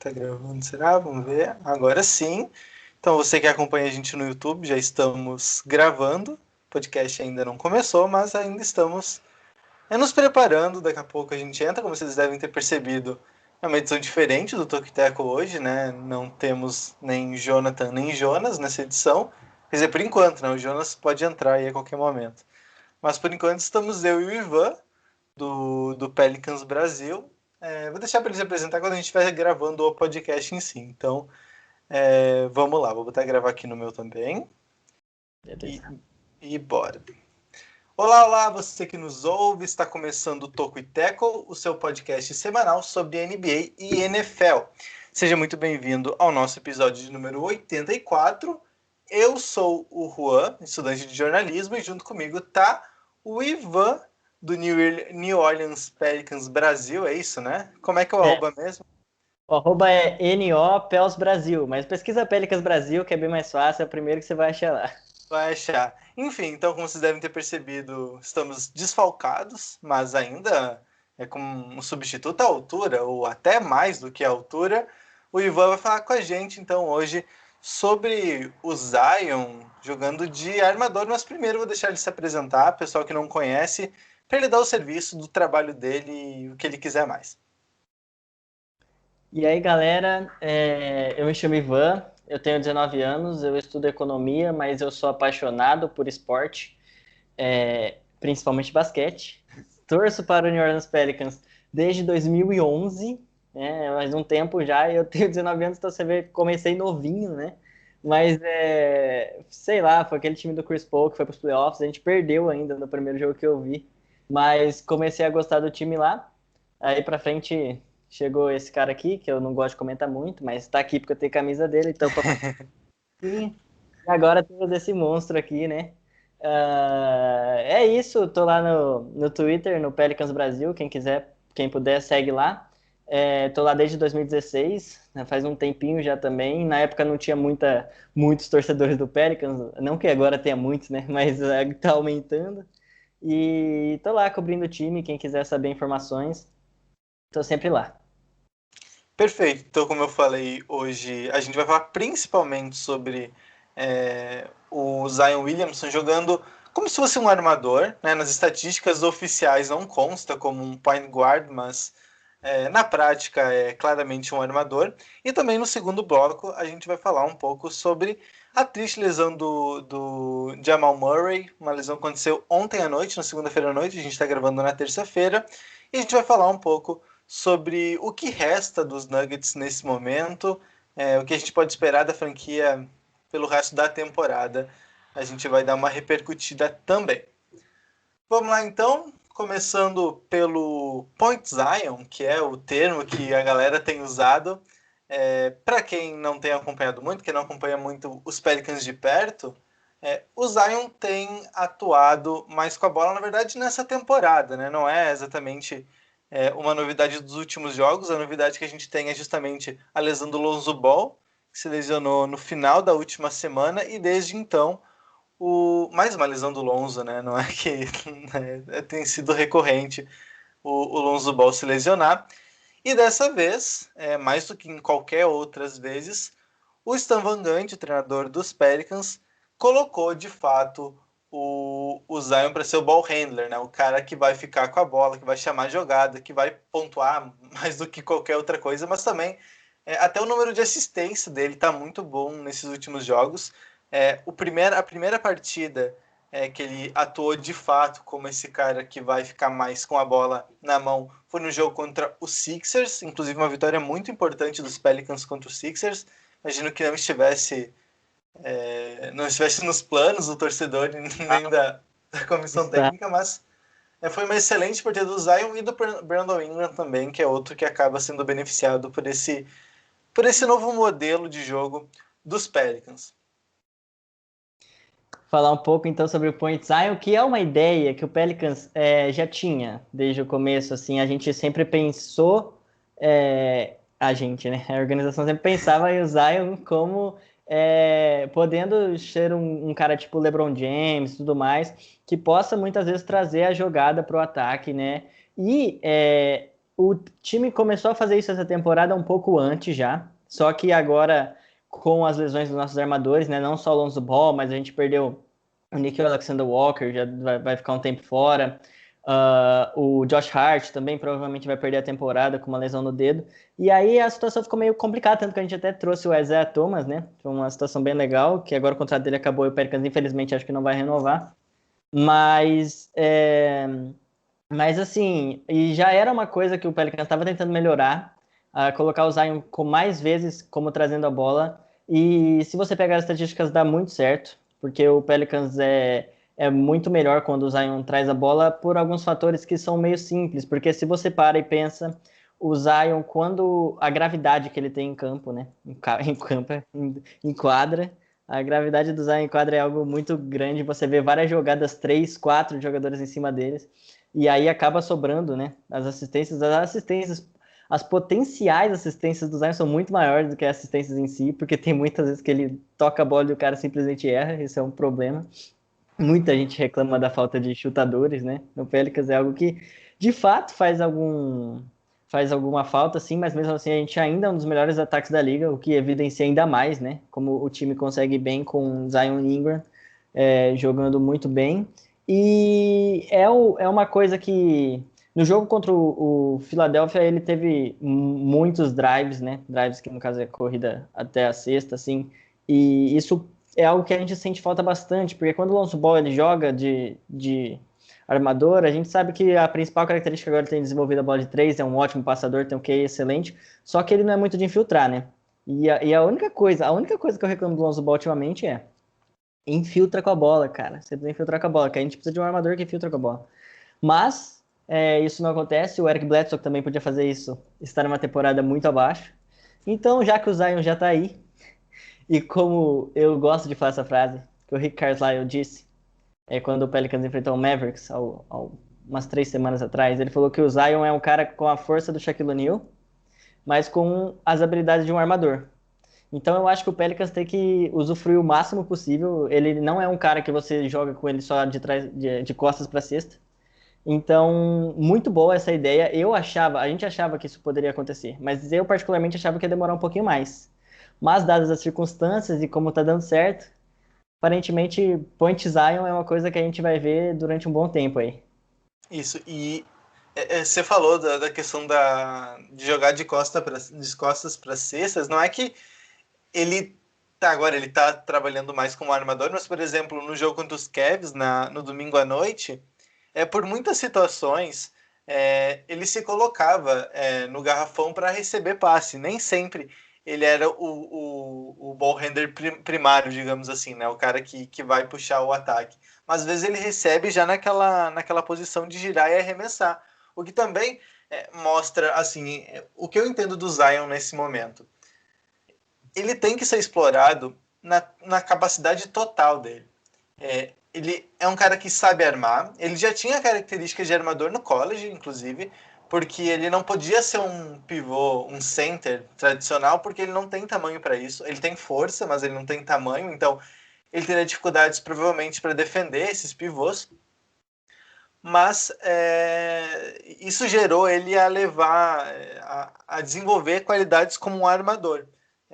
Tá gravando, será? Vamos ver. Agora sim. Então, você que acompanha a gente no YouTube, já estamos gravando. O podcast ainda não começou, mas ainda estamos nos preparando. Daqui a pouco a gente entra, como vocês devem ter percebido. É uma edição diferente do Toco e Teco hoje, né? Não temos nem Jonathan nem Jonas nessa edição. Quer dizer, por enquanto, né? O Jonas pode entrar aí a qualquer momento. Mas por enquanto estamos eu e o Ivan, do Pelicans Brasil. Vou deixar para ele se apresentar quando a gente estiver gravando o podcast em si. Então, vamos lá. Vou botar gravar aqui no meu também. Beleza. E bora. Olá, olá, você que nos ouve. Está começando o Toco e Teco, o seu podcast semanal sobre NBA e NFL. Seja muito bem-vindo ao nosso episódio de número 84. Eu sou o Juan, estudante de jornalismo, e junto comigo está o Ivan, do New Orleans Pelicans Brasil, é isso, né? Como é que é o arroba mesmo? O arroba é NO Brasil, mas pesquisa Pelicans Brasil, que é bem mais fácil, é o primeiro que você vai achar lá. Vai achar. Enfim, então, como vocês devem ter percebido, estamos desfalcados, mas ainda com um substituto à altura, ou até mais do que a altura. O Ivan vai falar com a gente, então, hoje, sobre o Zion jogando de armador, mas primeiro vou deixar ele se apresentar, pessoal que não conhece, para ele dar o serviço do trabalho dele e o que ele quiser mais. E aí, galera, eu me chamo Ivan, eu tenho 19 anos, eu estudo economia, mas eu sou apaixonado por esporte, principalmente basquete. Torço para o New Orleans Pelicans desde 2011, né, mais um tempo já, e eu tenho 19 anos, então você vê, comecei novinho, né? Mas, sei lá, foi aquele time do Chris Paul que foi para os playoffs, a gente perdeu ainda no primeiro jogo que eu vi, mas comecei a gostar do time lá, aí pra frente chegou esse cara aqui, que eu não gosto de comentar muito, mas tá aqui porque eu tenho camisa dele, então e agora temos esse monstro aqui, né? É isso, tô lá no Twitter, no Pelicans Brasil, quem quiser, quem puder, segue lá. Tô lá desde 2016, né, faz um tempinho já também. Na época não tinha muitos torcedores do Pelicans, não que agora tenha muitos, né? Mas tá aumentando. E tô lá cobrindo o time, quem quiser saber informações, tô sempre lá. Perfeito. Então, como eu falei hoje, a gente vai falar principalmente sobre o Zion Williamson jogando como se fosse um armador, né? Nas estatísticas oficiais não consta como um point guard, mas na prática é claramente um armador. E também no segundo bloco a gente vai falar um pouco sobre a triste lesão do Jamal Murray, uma lesão que aconteceu ontem à noite, na segunda-feira à noite, a gente está gravando na terça-feira, e a gente vai falar um pouco sobre o que resta dos Nuggets nesse momento, o que a gente pode esperar da franquia pelo resto da temporada. A gente vai dar uma repercutida também. Vamos lá então, começando pelo Point Zion, que é o termo que a galera tem usado. Para quem não tem acompanhado muito, quem não acompanha muito os Pelicans de perto, o Zion tem atuado mais com a bola, na verdade, nessa temporada, né? Não é exatamente uma novidade dos últimos jogos. A novidade que a gente tem é justamente a lesão do Lonzo Ball, que se lesionou no final da última semana, e desde então mais uma lesão do Lonzo, né? Não é que tem sido recorrente o Lonzo Ball se lesionar. E dessa vez, mais do que em qualquer outras vezes, o Stan Van Gundy, o treinador dos Pelicans, colocou de fato o Zion para ser o ball handler, né? O cara que vai ficar com a bola, que vai chamar a jogada, que vai pontuar mais do que qualquer outra coisa, mas também até o número de assistência dele está muito bom nesses últimos jogos. A primeira partida que ele atuou de fato como esse cara que vai ficar mais com a bola na mão foi no jogo contra os Sixers, inclusive uma vitória muito importante dos Pelicans contra os Sixers. Imagino que não estivesse nos planos do torcedor nem da comissão Está. técnica, mas foi uma excelente partida do Zion e do Brandon Ingram também, que é outro que acaba sendo beneficiado por esse novo modelo de jogo dos Pelicans. Falar um pouco então sobre o Point Zion, que é uma ideia que o Pelicans já tinha desde o começo. Assim, a gente sempre pensou, a gente, né? A organização sempre pensava em o Zion como podendo ser um cara tipo LeBron James e tudo mais, que possa muitas vezes trazer a jogada para o ataque, né? E O time começou a fazer isso essa temporada um pouco antes já, só que agora com as lesões dos nossos armadores, né, não só o Lonzo Ball, mas a gente perdeu o Nickeil Alexander-Walker, já vai ficar um tempo fora. O Josh Hart também provavelmente vai perder a temporada com uma lesão no dedo. E aí a situação ficou meio complicada, tanto que a gente até trouxe o Isaiah Thomas, né? Foi uma situação bem legal, que agora o contrato dele acabou e o Pelicans infelizmente acho que não vai renovar. Mas, mas assim, e já era uma coisa que o Pelicans estava tentando melhorar, colocar o Zion com mais vezes como trazendo a bola. E se você pegar as estatísticas, dá muito certo, porque o Pelicans é muito melhor quando o Zion traz a bola por alguns fatores que são meio simples. Porque se você para e pensa, o Zion, quando a gravidade que ele tem em campo, né? Em campo, em quadra. A gravidade do Zion em quadra é algo muito grande. Você vê várias jogadas, 3, 4 jogadores em cima deles. E aí acaba sobrando, né? As assistências, as potenciais assistências do Zion são muito maiores do que as assistências em si, porque tem muitas vezes que ele toca a bola e o cara simplesmente erra, isso é um problema. Muita gente reclama da falta de chutadores, né? No Pelicans é algo que, de fato, faz alguma falta, sim, mas mesmo assim a gente ainda é um dos melhores ataques da liga, o que evidencia ainda mais, né? Como o time consegue bem com Zion e Ingram jogando muito bem. E é uma coisa que no jogo contra o Philadelphia ele teve muitos drives, né? Drives que no caso é corrida até a sexta, assim. E isso é algo que a gente sente falta bastante, porque quando o Lonzo Ball ele joga de armador, a gente sabe que a principal característica agora ele tem desenvolvido a bola de três, é um ótimo passador, tem um QI excelente, só que ele não é muito de infiltrar, né? E a única coisa que eu reclamo do Lonzo Ball ultimamente é infiltra com a bola, cara. Você precisa infiltrar com a bola, que a gente precisa de um armador que infiltra com a bola. Mas isso não acontece. O Eric Bledsoe que também podia fazer isso, está numa temporada muito abaixo. Então, já que o Zion já tá aí, e como eu gosto de falar essa frase, que o Rick Carlisle disse, quando o Pelicans enfrentou o Mavericks, umas 3 semanas atrás, ele falou que o Zion é um cara com a força do Shaquille O'Neal, mas com as habilidades de um armador. Então eu acho que o Pelicans tem que usufruir o máximo possível. Ele não é um cara que você joga com ele só de trás, de costas para cesta. Então, muito boa essa ideia. A gente achava que isso poderia acontecer, mas eu particularmente achava que ia demorar um pouquinho mais. Mas dadas as circunstâncias e como tá dando certo, aparentemente Point Zion é uma coisa que a gente vai ver durante um bom tempo aí. Isso, e você falou da questão de jogar de costas para cestas, não é que ele tá trabalhando mais como armador, mas, por exemplo, no jogo contra os Cavs, no domingo à noite, por muitas situações, ele se colocava no garrafão para receber passe. Nem sempre ele era o ball handler primário, digamos assim, né? O cara que vai puxar o ataque. Mas às vezes ele recebe já naquela posição de girar e arremessar. O que também mostra, assim, o que eu entendo do Zion nesse momento. Ele tem que ser explorado na capacidade total dele. Ele é um cara que sabe armar. Ele já tinha características de armador no college, inclusive, porque ele não podia ser um pivô, um center tradicional, porque ele não tem tamanho para isso. Ele tem força, mas ele não tem tamanho, então ele teria dificuldades provavelmente para defender esses pivôs. Mas isso gerou ele a levar, a desenvolver qualidades como um armador.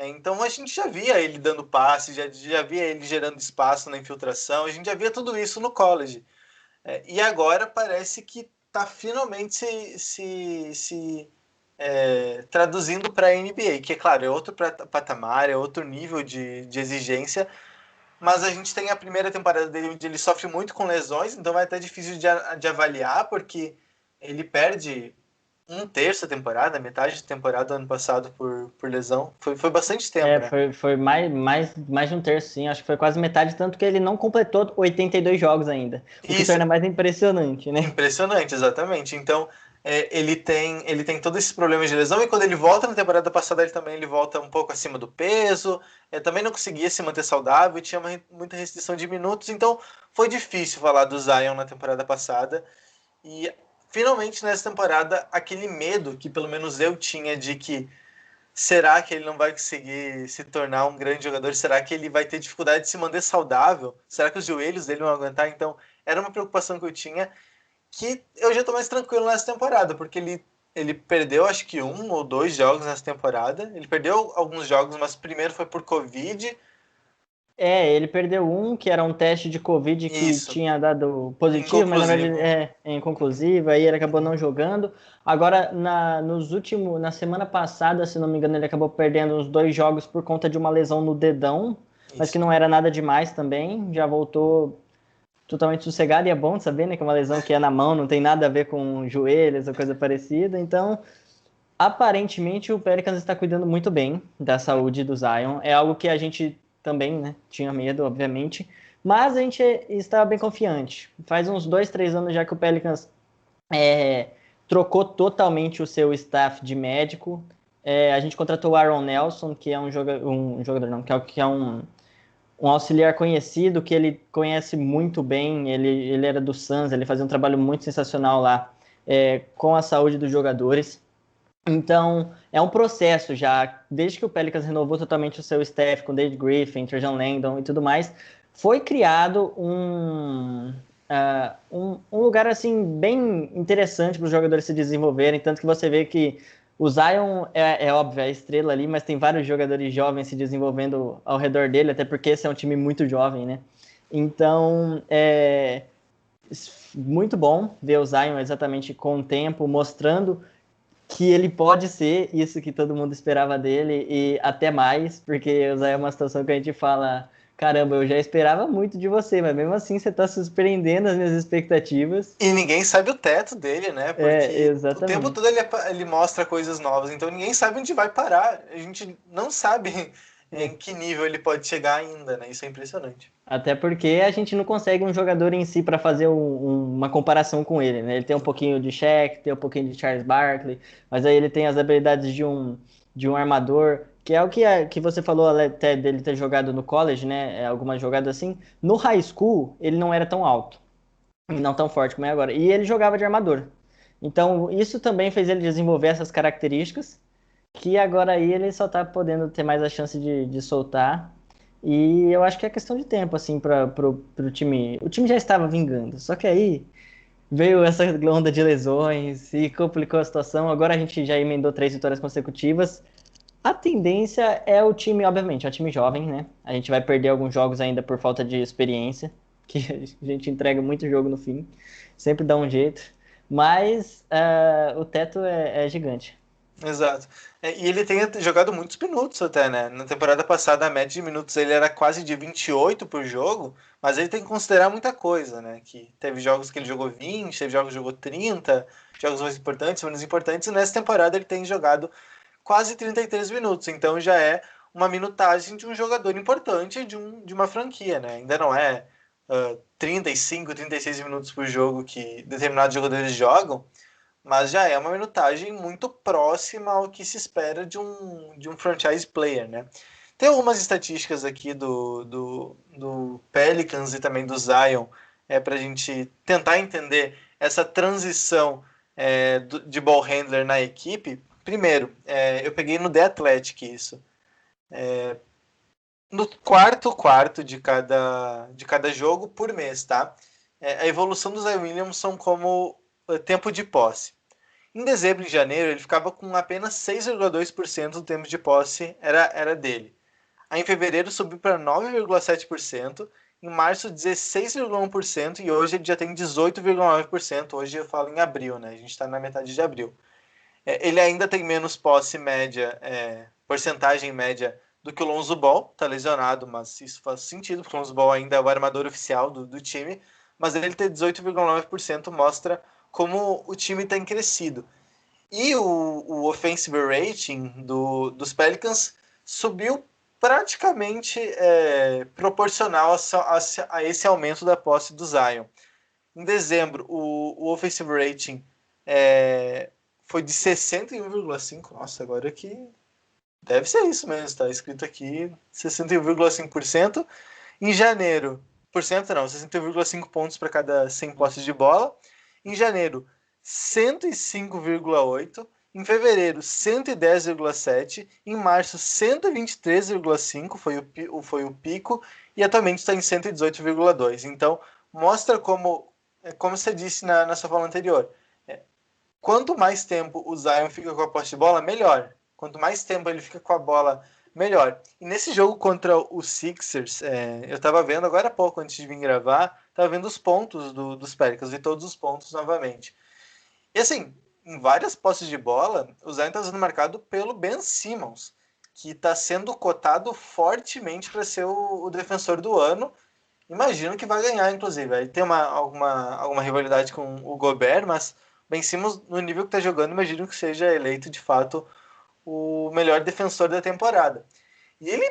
Então a gente já via ele dando passe, já via ele gerando espaço na infiltração, a gente já via tudo isso no college. E agora parece que está finalmente se traduzindo para a NBA, que, é claro, é outro patamar, é outro nível de exigência, mas a gente tem a primeira temporada dele onde ele sofre muito com lesões, então vai até difícil de avaliar, porque ele perde um terço da temporada, metade da temporada do ano passado por lesão. Foi bastante tempo, né? Foi mais de um terço, sim. Acho que foi quase metade, tanto que ele não completou 82 jogos ainda. O que Isso, torna mais impressionante, né? impressionante, exatamente. Então, ele tem todos esses problemas de lesão, e quando ele volta na temporada passada, ele volta um pouco acima do peso, também não conseguia se manter saudável, tinha muita restrição de minutos, então foi difícil falar do Zion na temporada passada. E finalmente nessa temporada, aquele medo que pelo menos eu tinha de que será que ele não vai conseguir se tornar um grande jogador? Será que ele vai ter dificuldade de se manter saudável? Será que os joelhos dele vão aguentar? Então, era uma preocupação que eu tinha, que eu já estou mais tranquilo nessa temporada, porque ele ele perdeu acho que 1 ou 2 jogos nessa temporada. Ele perdeu alguns jogos, mas primeiro foi por Covid. Ele perdeu um, que era um teste de Covid que Isso, tinha dado positivo, mas na verdade inconclusivo. é inconclusivo, aí ele acabou não jogando. Agora, na semana passada, se não me engano, ele acabou perdendo uns 2 jogos por conta de uma lesão no dedão, mas que Isso. não era nada demais também. Já voltou totalmente sossegado e é bom de saber, né, que é uma lesão que é na mão, não tem nada a ver com joelhos ou coisa parecida. Então, aparentemente, o Pelicans está cuidando muito bem da saúde do Zion. É algo que a gente também, né, tinha medo, obviamente, mas a gente está bem confiante. Faz uns 2, 3 anos já que o Pelicans é, trocou totalmente o seu staff de médico. A gente contratou o Aaron Nelson, que é um jogador, não, que é um auxiliar conhecido, que ele conhece muito bem. Ele era do Suns, ele fazia um trabalho muito sensacional lá com a saúde dos jogadores. Então, é um processo já, desde que o Pelicans renovou totalmente o seu staff com David Griffin, Trajan Langdon e tudo mais, foi criado um lugar assim bem interessante para os jogadores se desenvolverem, tanto que você vê que o Zion é óbvio, é a estrela ali, mas tem vários jogadores jovens se desenvolvendo ao redor dele, até porque esse é um time muito jovem, né? Então, muito bom ver o Zion exatamente com o tempo, mostrando que ele pode ser isso que todo mundo esperava dele e até mais, porque o Zé é uma situação que a gente fala, caramba, eu já esperava muito de você, mas mesmo assim você está surpreendendo as minhas expectativas. E ninguém sabe o teto dele, né? Porque o tempo todo Exatamente. ele mostra coisas novas, então ninguém sabe onde vai parar. A gente não sabe em que nível ele pode chegar ainda, né? Isso é impressionante. Até porque a gente não consegue um jogador em si para fazer uma comparação com ele, né? Ele tem um pouquinho de Shaq, tem um pouquinho de Charles Barkley, mas aí ele tem as habilidades de um armador, que é o que você falou até dele ter jogado no college, né? Algumas jogadas assim. No high school, ele não era tão alto e não tão forte como é agora. E ele jogava de armador. Então, isso também fez ele desenvolver essas características que agora aí ele só tá podendo ter mais a chance de soltar. E eu acho que é questão de tempo, assim, pro time. O time já estava vingando, só que aí veio essa onda de lesões e complicou a situação. Agora a gente já emendou 3 vitórias consecutivas. A tendência é o time, obviamente, é um time jovem, né? A gente vai perder alguns jogos ainda por falta de experiência, que a gente entrega muito jogo no fim, sempre dá um jeito. Mas o teto é gigante. Exato. E ele tem jogado muitos minutos até, né? Na temporada passada, a média de minutos ele era quase de 28 por jogo, mas ele tem que considerar muita coisa, né? Que teve jogos que ele jogou 20, teve jogos que jogou 30, jogos mais importantes, menos importantes, e nessa temporada ele tem jogado quase 33 minutos, então já é uma minutagem de um jogador importante de uma franquia, né? Ainda não é 35, 36 minutos por jogo que determinados jogadores jogam, mas já é uma minutagem muito próxima ao que se espera de um franchise player, né? Tem algumas estatísticas aqui do Pelicans e também do Zion para a gente tentar entender essa transição de ball handler na equipe. Primeiro, eu peguei no The Athletic isso. No quarto de cada jogo por mês, tá? A evolução do Zion Williamson como tempo de posse. Em dezembro e janeiro, ele ficava com apenas 6,2% do tempo de posse era dele. Aí em fevereiro subiu para 9,7%, em março 16,1% e hoje ele já tem 18,9%. Hoje eu falo em abril, né? A gente está na metade de abril. Ele ainda tem menos posse média, porcentagem média do que o Lonzo Ball, tá lesionado, mas isso faz sentido, porque o Lonzo Ball ainda é o armador oficial do time, mas ele ter 18,9% mostra como o time tem crescido. E o offensive rating dos Pelicans subiu praticamente proporcional a esse aumento da posse do Zion. Em dezembro, o offensive rating foi de 61,5%. Nossa, agora que deve ser isso mesmo, está escrito aqui 61,5%. Em janeiro, por cento não, 61,5 pontos para cada 100 posses de bola. Em janeiro, 105,8. Em fevereiro, 110,7. Em março, 123,5 foi o pico. E atualmente está em 118,2. Então, mostra como você disse na sua fala anterior, quanto mais tempo o Zion fica com a posse de bola, melhor. Quanto mais tempo ele fica com a bola, melhor. E nesse jogo contra o Sixers, eu estava vendo agora há pouco, antes de vir gravar, estava vendo os pontos dos Pelicans, vi todos os pontos novamente. E assim, em várias posses de bola, o Zion está sendo marcado pelo Ben Simmons, que está sendo cotado fortemente para ser o defensor do ano. Imagino que vai ganhar, inclusive. Aí tem alguma rivalidade com o Gobert, mas Ben Simmons, no nível que está jogando, imagino que seja eleito de fato o melhor defensor da temporada. E ele,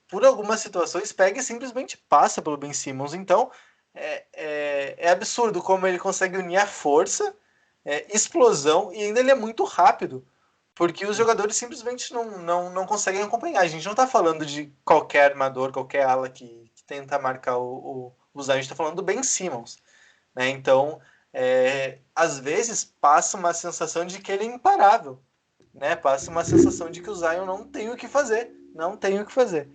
por algumas situações, pega e simplesmente passa pelo Ben Simmons. Então, é absurdo como ele consegue unir a força, explosão, e ainda ele é muito rápido. Porque os jogadores simplesmente não conseguem acompanhar. A gente não está falando de qualquer armador, qualquer ala que tenta marcar o Zion. A gente está falando do Ben Simmons. Né? Então, às vezes, passa uma sensação de que ele é imparável. Né? Passa uma sensação de que o Zion não tem o que fazer. Não tem o que fazer.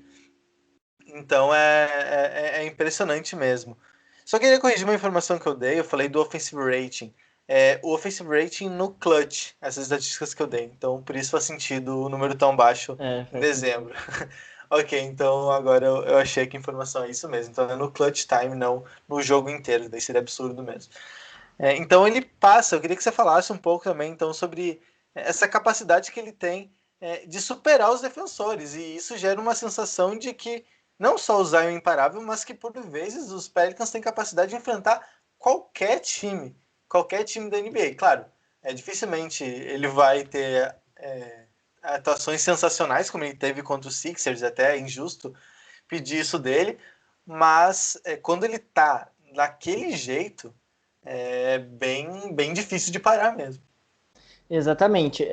Então, é impressionante mesmo. Só queria corrigir uma informação que eu dei. Eu falei do offensive rating. O offensive rating no clutch, essas estatísticas que eu dei. Então, por isso faz sentido o número tão baixo em dezembro. Ok, então agora eu achei que a informação é isso mesmo. Então é no clutch time, não no jogo inteiro. Daí seria absurdo mesmo. Então ele passa. Eu queria que você falasse um pouco também então, sobre essa capacidade que ele tem de superar os defensores. E isso gera uma sensação de que não só o Zion é imparável, mas que por vezes os Pelicans têm capacidade de enfrentar qualquer time da NBA. Claro, dificilmente ele vai ter atuações sensacionais, como ele teve contra os Sixers, até é injusto pedir isso dele, mas quando ele tá daquele jeito, é bem difícil de parar mesmo. Exatamente.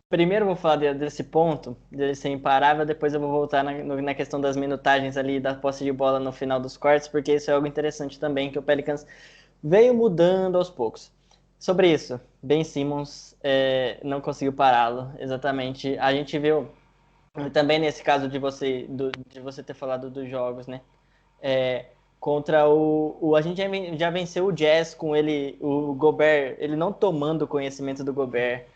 Primeiro eu vou falar desse ponto, dele ser imparável, depois eu vou voltar na questão das minutagens ali, da posse de bola no final dos quartos, porque isso é algo interessante também, que o Pelicans veio mudando aos poucos. Sobre isso, Ben Simmons não conseguiu pará-lo, exatamente. A gente viu também nesse caso de você ter falado dos jogos, né? Contra a gente já venceu o Jazz com ele, o Gobert, ele não tomando conhecimento do Gobert.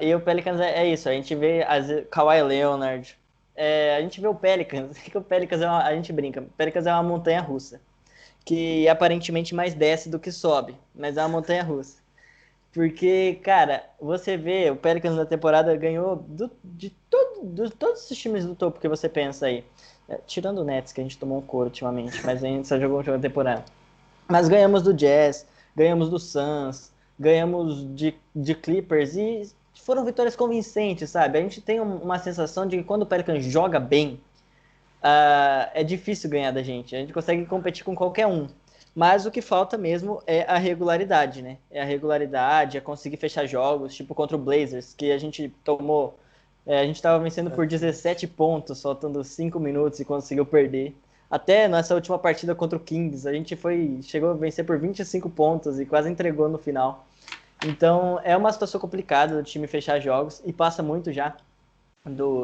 E o Pelicans é isso, a gente vê Kawhi Leonard, a gente vê o Pelicans, que o Pelicans a gente brinca, o Pelicans é uma montanha russa, que aparentemente mais desce do que sobe, mas é uma montanha russa. Porque, cara, você vê, o Pelicans na temporada ganhou de todos os times do topo que você pensa aí. Tirando o Nets, que a gente tomou um couro ultimamente, mas a gente só jogou uma temporada. Mas ganhamos do Jazz, ganhamos do Suns, ganhamos de Clippers e foram vitórias convincentes, sabe? A gente tem uma sensação de que quando o Pelicans joga bem, é difícil ganhar da gente. A gente consegue competir com qualquer um. Mas o que falta mesmo é a regularidade, né? É a regularidade, é conseguir fechar jogos, tipo contra o Blazers, que a gente tomou. A gente estava vencendo por 17 pontos, faltando 5 minutos e conseguiu perder. Até nessa última partida contra o Kings, a gente chegou a vencer por 25 pontos e quase entregou no final. Então é uma situação complicada do time fechar jogos e passa muito já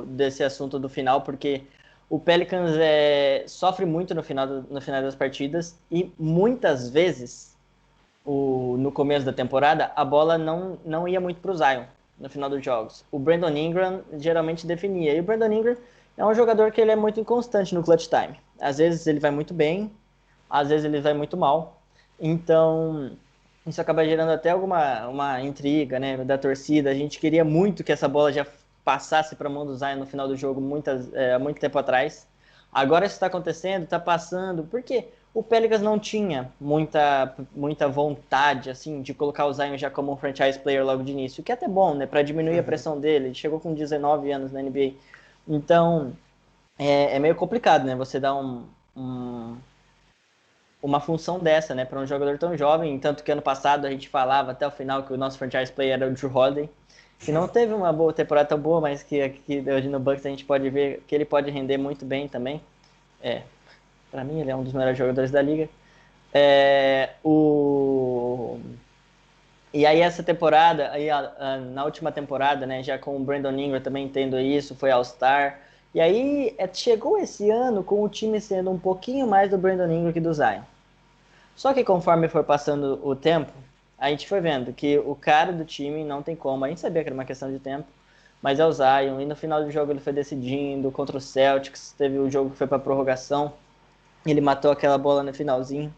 desse assunto do final, porque o Pelicans sofre muito no final das partidas e muitas vezes, no começo da temporada, a bola não ia muito para o Zion no final dos jogos. O Brandon Ingram geralmente definia. E o Brandon Ingram é um jogador que ele é muito inconstante no clutch time. Às vezes ele vai muito bem, às vezes ele vai muito mal. Então, isso acaba gerando até uma intriga, né, da torcida. A gente queria muito que essa bola já passasse para a mão do Zion no final do jogo há muito tempo atrás. Agora isso está acontecendo, está passando, porque o Pelicans não tinha muita vontade assim de colocar o Zion já como um franchise player logo de início, o que é até bom, né, para diminuir a pressão dele. Ele chegou com 19 anos na NBA. Então, é meio complicado, né, você dar uma função dessa, né, para um jogador tão jovem, tanto que ano passado a gente falava até o final que o nosso franchise player era o Jrue Holiday, que não teve uma boa temporada tão boa, mas que aqui hoje no Bucks a gente pode ver que ele pode render muito bem também. Para mim ele é um dos melhores jogadores da liga. E aí essa temporada, na última temporada, né, já com o Brandon Ingram também tendo isso, foi All-Star. E aí chegou esse ano com o time sendo um pouquinho mais do Brandon Ingram que do Zion. Só que conforme foi passando o tempo, a gente foi vendo que o cara do time não tem como. A gente sabia que era uma questão de tempo, mas é o Zion. E no final do jogo ele foi decidindo contra o Celtics. Teve o jogo que foi para prorrogação. Ele matou aquela bola no finalzinho,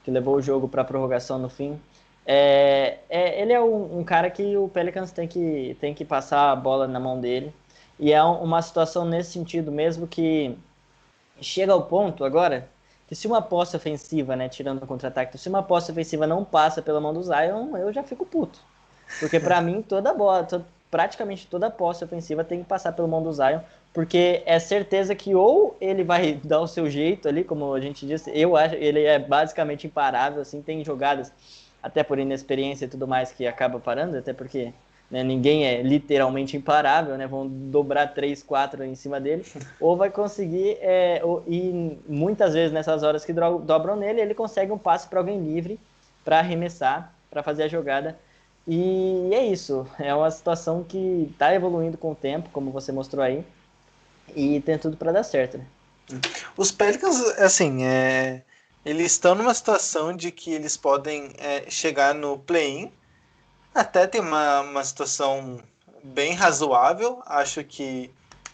que levou o jogo para prorrogação no fim. Ele é um cara que o Pelicans tem que passar a bola na mão dele. E é uma situação nesse sentido mesmo que chega ao ponto agora que se uma posse ofensiva, né, tirando o contra-ataque, se uma posse ofensiva não passa pela mão do Zion, eu já fico puto. Porque para mim toda bola, praticamente toda posse ofensiva tem que passar pela mão do Zion, porque é certeza que ou ele vai dar o seu jeito ali, como a gente disse, eu acho, ele é basicamente imparável, assim, tem jogadas até por inexperiência e tudo mais que acaba parando, até porque, né, ninguém é literalmente imparável, né, vão dobrar 3, 4 em cima dele, ou vai conseguir, e muitas vezes nessas horas que dobram nele, ele consegue um passe para alguém livre, para arremessar, para fazer a jogada, e é isso, é uma situação que está evoluindo com o tempo, como você mostrou aí, e tem tudo para dar certo, né? Os Pelicans, assim, eles estão numa situação de que eles podem chegar no play-in. Até tem uma situação bem razoável. Acho que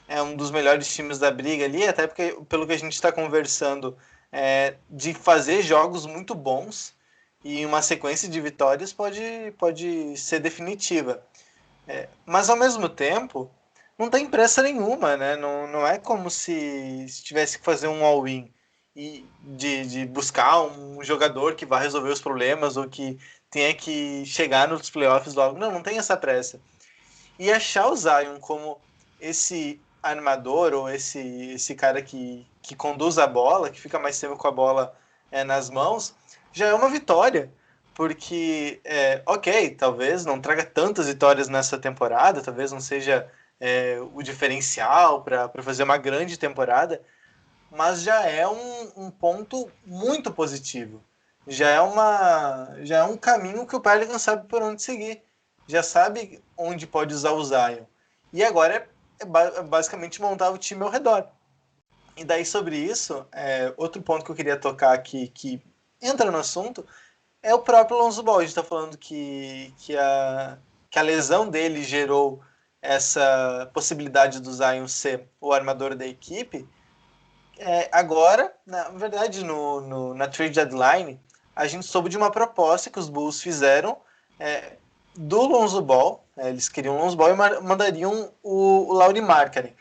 é um dos melhores times da briga ali, até porque, pelo que a gente está conversando, de fazer jogos muito bons e uma sequência de vitórias pode ser definitiva. Mas, ao mesmo tempo, não tem pressa nenhuma, né? Não é como se tivesse que fazer um all-in e de buscar um jogador que vai resolver os problemas ou que tenha que chegar nos playoffs logo. Não tem essa pressa. E achar o Zion como esse armador ou esse cara que conduz a bola, que fica mais tempo com a bola nas mãos, já é uma vitória. Porque, ok, talvez não traga tantas vitórias nessa temporada, talvez não seja o diferencial para fazer uma grande temporada, mas já é um ponto muito positivo. Já é um caminho que o Pelicans sabe por onde seguir. Já sabe onde pode usar o Zion. E agora é basicamente montar o time ao redor. E daí sobre isso, outro ponto que eu queria tocar aqui, que entra no assunto, é o próprio Lonzo Ball. A gente está falando que a lesão dele gerou essa possibilidade do Zion ser o armador da equipe. Agora, na verdade, na trade deadline, a gente soube de uma proposta que os Bulls fizeram do Lonzo Ball. Eles queriam o Lonzo Ball e mandariam o Lauri Markkanen.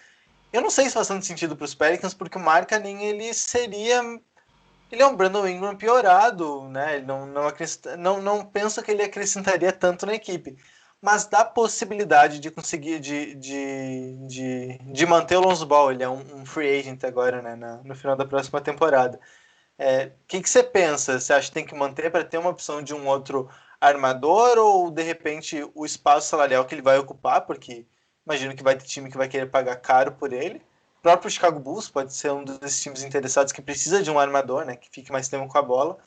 Eu não sei se faz tanto sentido para os Pelicans, porque o Markkanen ele é um Brandon Ingram piorado, né? Ele não pensa que ele acrescentaria tanto na equipe. Mas dá possibilidade de conseguir de manter o Lonzo Ball. Ele é um free agent agora, né? No final da próxima temporada. Que você pensa? Você acha que tem que manter para ter uma opção de um outro armador ou de repente o espaço salarial que ele vai ocupar? Porque imagino que vai ter time que vai querer pagar caro por ele. O próprio Chicago Bulls pode ser um desses times interessados que precisa de um armador, né? Que fique mais tempo com a bola.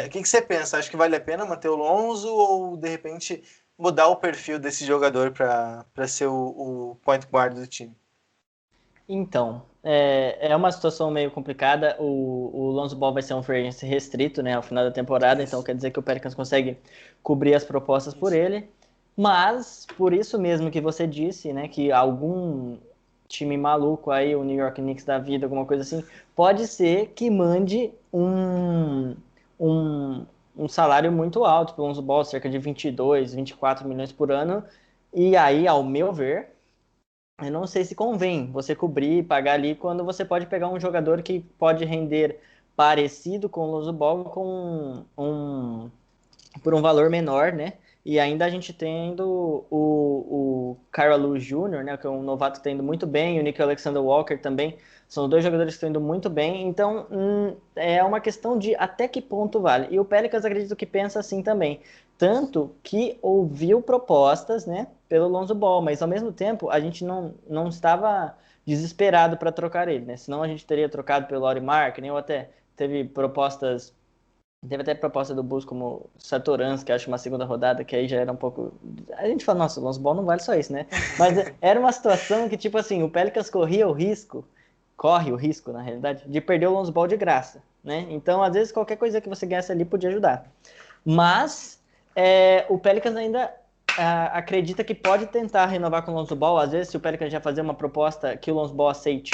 O que você pensa? Acha que vale a pena manter o Lonzo ou de repente mudar o perfil desse jogador para ser o point guard do time? Então, é uma situação meio complicada. O Lonzo Ball vai ser um free agent restrito, né, ao final da temporada, então quer dizer que o Pelicans consegue cobrir as propostas por ele. Mas, por isso mesmo que você disse, né, que algum time maluco aí, o New York Knicks da vida, alguma coisa assim, pode ser que mande um, um salário muito alto para o Lonzo Ball, cerca de 22, 24 milhões por ano. E aí, ao meu ver, eu não sei se convém você cobrir e pagar ali quando você pode pegar um jogador que pode render parecido com o Lonzo Ball por um valor menor, né? E ainda a gente tendo o Kira Lewis Jr., né, que é um novato que está indo muito bem, e o Nick Alexander Walker também, são dois jogadores que estão indo muito bem, então é uma questão de até que ponto vale. E o Pelicans acredito que pensa assim também, tanto que ouviu propostas, né, pelo Lonzo Ball, mas ao mesmo tempo a gente não estava desesperado para trocar ele, né? Senão a gente teria trocado pelo Lauri Markkanen, ou até teve até proposta do Bulls como Satorans, que acho uma segunda rodada, que aí já era um pouco. A gente fala, nossa, o Lonzo Ball não vale só isso, né? Mas era uma situação que, tipo assim, o Pelicans corre o risco, na realidade, de perder o Lonzo Ball de graça, né? Então, às vezes, qualquer coisa que você ganhasse ali podia ajudar. Mas O Pelicans ainda acredita que pode tentar renovar com o Lonzo Ball. Às vezes, se o Pelicans já fazer uma proposta que o Lonzo Ball aceite,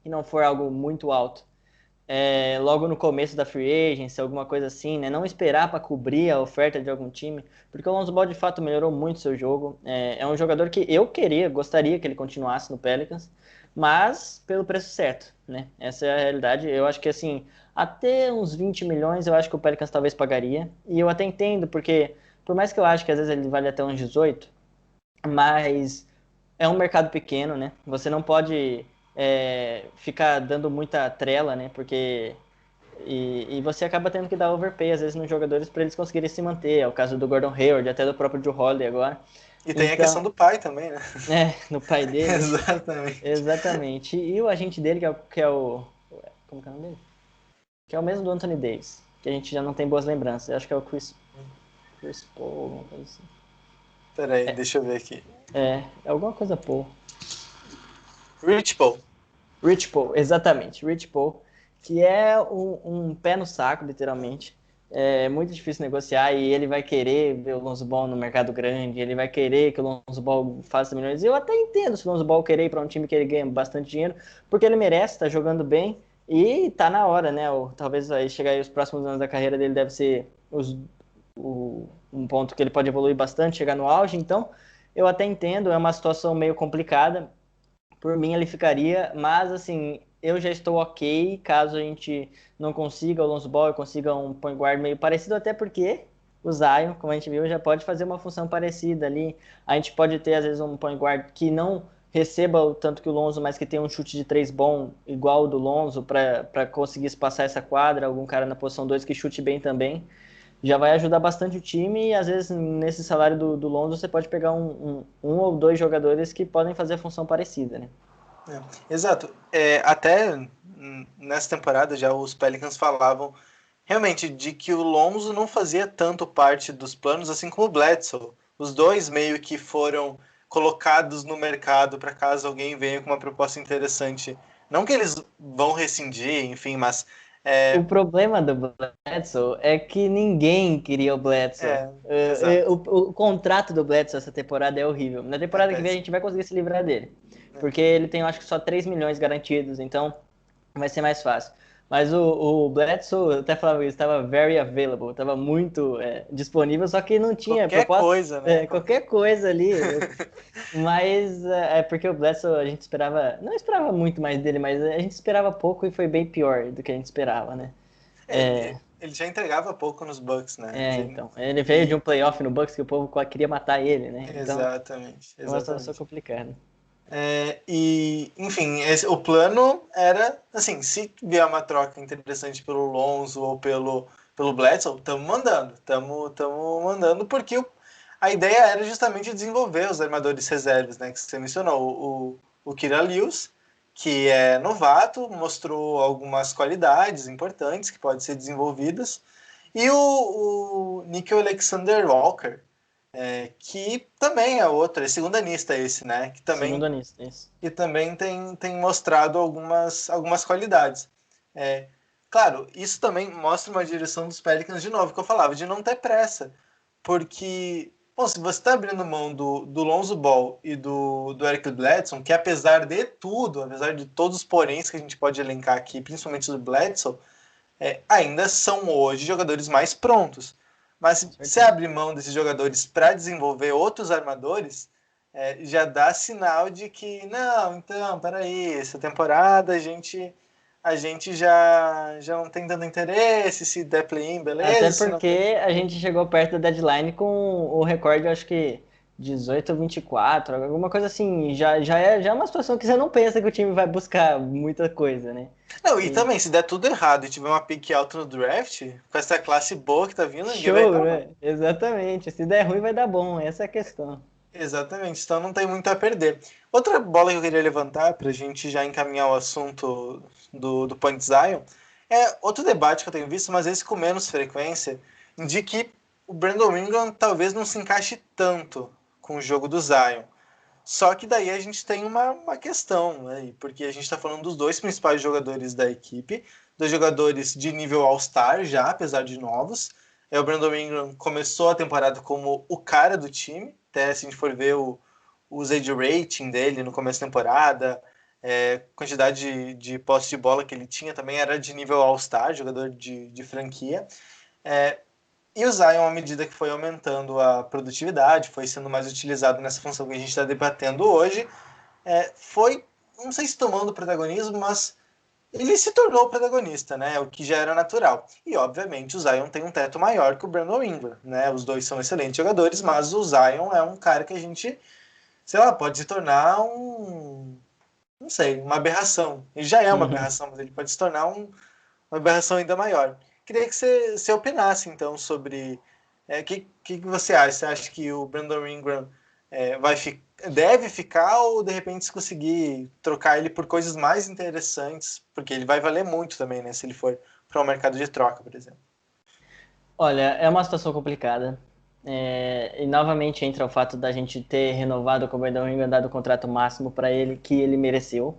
e não for algo muito alto, logo no começo da free agency, alguma coisa assim, né? Não esperar para cobrir a oferta de algum time, porque o Lonzo Ball de fato melhorou muito seu jogo. É um jogador que eu gostaria que ele continuasse no Pelicans, mas pelo preço certo, né? Essa é a realidade. Eu acho que assim, até uns 20 milhões eu acho que o Pelicans talvez pagaria, e eu até entendo, porque por mais que eu acho que às vezes ele vale até uns 18, mas é um mercado pequeno, né? Você não pode ficar dando muita trela, né? Porque e você acaba tendo que dar overpay às vezes nos jogadores para eles conseguirem se manter. É o caso do Gordon Hayward, até do próprio Joe Holiday agora. E tem a questão Então, do pai também, né? no pai dele, Exatamente. exatamente. E o agente dele, que é o como que é o nome dele? Que é o mesmo do Anthony Davis, que a gente já não tem boas lembranças. Eu acho que é o Chris Paul, alguma coisa assim. Peraí, deixa eu ver aqui. É alguma coisa Paul. Rich Paul. Rich Paul, exatamente. Rich Paul, que é um pé no saco, literalmente. É muito difícil negociar e ele vai querer ver o Lonzo Ball no mercado grande, ele vai querer que o Lonzo Ball faça milhões. Eu até entendo se o Lonzo Ball querer ir para um time que ele ganha bastante dinheiro, porque ele merece, tá jogando bem e tá na hora, né? Talvez vai chegar aí os próximos anos da carreira dele deve ser um ponto que ele pode evoluir bastante, chegar no auge. Então, eu até entendo, é uma situação meio complicada. Por mim, ele ficaria, mas assim, eu já estou ok caso a gente não consiga o Lonzo Ball e consiga um point guard meio parecido, até porque o Zion, como a gente viu, já pode fazer uma função parecida ali. A gente pode ter, às vezes, um point guard que não receba o tanto que o Lonzo, mas que tenha um chute de três bom, igual o do Lonzo, para conseguir espaçar essa quadra. Algum cara na posição 2 que chute bem também. Já vai ajudar bastante o time e, às vezes, nesse salário do Lonzo, você pode pegar um ou dois jogadores que podem fazer a função parecida, né? Exato. Até nessa temporada já os Pelicans falavam realmente de que o Lonzo não fazia tanto parte dos planos assim como o Bledsoe. Os dois meio que foram colocados no mercado para caso alguém venha com uma proposta interessante. Não que eles vão rescindir, enfim, mas O problema do Bledsoe é que ninguém queria o Bledsoe. exato. O contrato do Bledsoe essa temporada é horrível. Na É temporada que vem a péssimo. gente vai conseguir se livrar dele. É. Porque ele tem, eu acho que só 3 milhões garantidos, então vai ser mais fácil. Mas o Bledsoe, eu até falava isso, estava very available, estava muito disponível, só que não tinha Qualquer proposta, coisa, né? qualquer coisa ali. Mas é porque o Bledsoe a gente esperava, não esperava muito mais dele, mas a gente esperava pouco e foi bem pior do que a gente esperava, né? É, Ele já entregava pouco nos Bucks, né? então. Ele veio de E um playoff no Bucks que o povo queria matar ele, né? Então, exatamente, é uma situação exatamente. complicada. Enfim, o plano era, assim, se vier uma troca interessante pelo Lonzo ou pelo Bledsoe, estamos mandando, porque a ideia era justamente desenvolver os armadores reservas, né, que você mencionou, o Kira Lewis, que é novato, mostrou algumas qualidades importantes que podem ser desenvolvidas, e o Nickel Alexander Walker, que também é outro, é segundanista esse, né, Segundo anista, isso. que também tem mostrado algumas qualidades. É, claro, isso também mostra uma direção dos Pelicans de novo, que eu falava, de não ter pressa. Porque, bom, se você está abrindo mão do Lonzo Ball e do Eric Bledsoe, que apesar de tudo, apesar de todos os poréns que a gente pode elencar aqui, principalmente do Bledsoe, ainda são hoje jogadores mais prontos. Mas Com se você certeza. abre mão desses jogadores para desenvolver outros armadores, já dá sinal de que, não, então, peraí, essa temporada a gente já não tem dando interesse, se der play-in, Até beleza, se não der... porque a gente chegou perto da deadline com o recorde, acho que 18 ou 24, alguma coisa assim. Já é uma situação que você não pensa que o time vai buscar muita coisa, né? Não, e E também, se der tudo errado e tiver uma pick alta no draft, com essa classe boa que tá vindo, ninguém vai show, reclamar. né? Exatamente. Se der ruim, vai dar bom. Essa é a questão. Exatamente, então não tem muito a perder. Outra bola que eu queria levantar, para a gente já encaminhar o assunto do Point Zion, é outro debate que eu tenho visto, mas esse com menos frequência, de que o Brandon Ingram talvez não se encaixe tanto com o jogo do Zion. Só que daí a gente tem uma questão, né? Porque a gente está falando dos dois principais jogadores da equipe, dois jogadores de nível All-Star já, apesar de novos, O Brandon Ingram começou a temporada como o cara do time, até se a gente for ver o age rating dele no começo da temporada, quantidade de posse de bola que ele tinha também era de nível All-Star, jogador de franquia. E o Zion, à medida que foi aumentando a produtividade, foi sendo mais utilizado nessa função que a gente está debatendo hoje, foi, não sei se tomando protagonismo, mas ele se tornou o protagonista, né? O que já era natural. E, obviamente, o Zion tem um teto maior que o Brandon Ingram, né? Os dois são excelentes jogadores, mas o Zion é um cara que a gente, sei lá, pode se tornar não sei, uma aberração. Ele já é uma aberração, mas ele pode se tornar uma aberração ainda maior. Queria que você opinasse, então, sobre o que você acha. Você acha que o Brandon Ingram deve ficar ou, de repente, se conseguir trocar ele por coisas mais interessantes? Porque ele vai valer muito também, né? Se ele for para o mercado de troca, por exemplo. Olha, é uma situação complicada. E novamente entra o fato da gente ter renovado com o Brandon Ingram, dado o contrato máximo para ele que ele mereceu.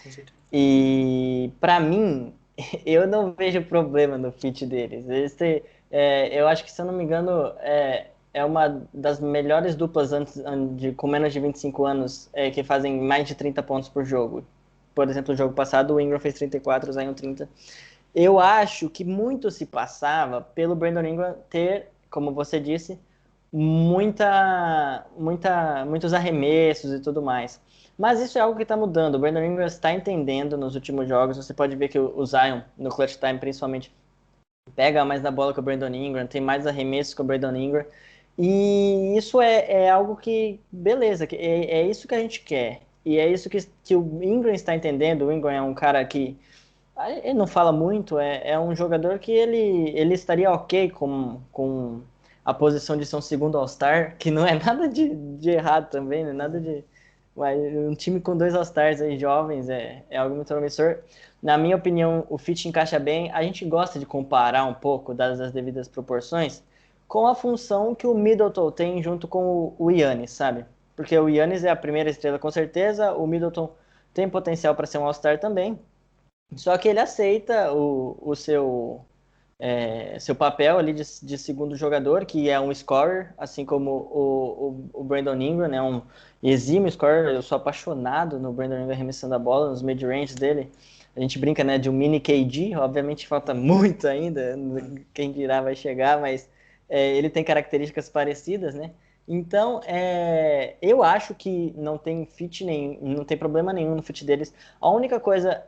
Com certeza. E para mim, eu não vejo problema no fit deles. Eu acho que, se eu não me engano, é uma das melhores duplas com menos de 25 anos que fazem mais de 30 pontos por jogo. Por exemplo, no jogo passado, o Ingram fez 34, o Zion 30. Eu acho que muito se passava pelo Brandon Ingram ter, como você disse, muitos arremessos e tudo mais. Mas isso é algo que está mudando. O Brandon Ingram está entendendo nos últimos jogos. Você pode ver que o Zion, no clutch time principalmente, pega mais na bola que o Brandon Ingram, tem mais arremessos que o Brandon Ingram. E isso é algo que, beleza, é isso que a gente quer. E é isso que o Ingram está entendendo. O Ingram é um cara que ele não fala muito, é um jogador que ele estaria ok com a posição de ser um segundo All-Star, que não é nada de errado também, né? Nada de. Mas um time com dois All-Stars aí jovens é algo muito promissor. Na minha opinião, o fit encaixa bem. A gente gosta de comparar um pouco, dadas as devidas proporções, com a função que o Middleton tem junto com o Giannis, sabe? Porque o Giannis é a primeira estrela com certeza, o Middleton tem potencial para ser um All-Star também. Só que ele aceita o seu papel ali de segundo jogador, que é um scorer, assim como o Brandon Ingram, né? Um exímio scorer. Eu sou apaixonado no Brandon Ingram arremessando a bola, nos mid-range dele. A gente brinca, né, de um mini KD, obviamente falta muito ainda, quem dirá vai chegar, mas ele tem características parecidas, né? Então, eu acho que não tem fit nenhum, não tem problema nenhum no fit deles. A única coisa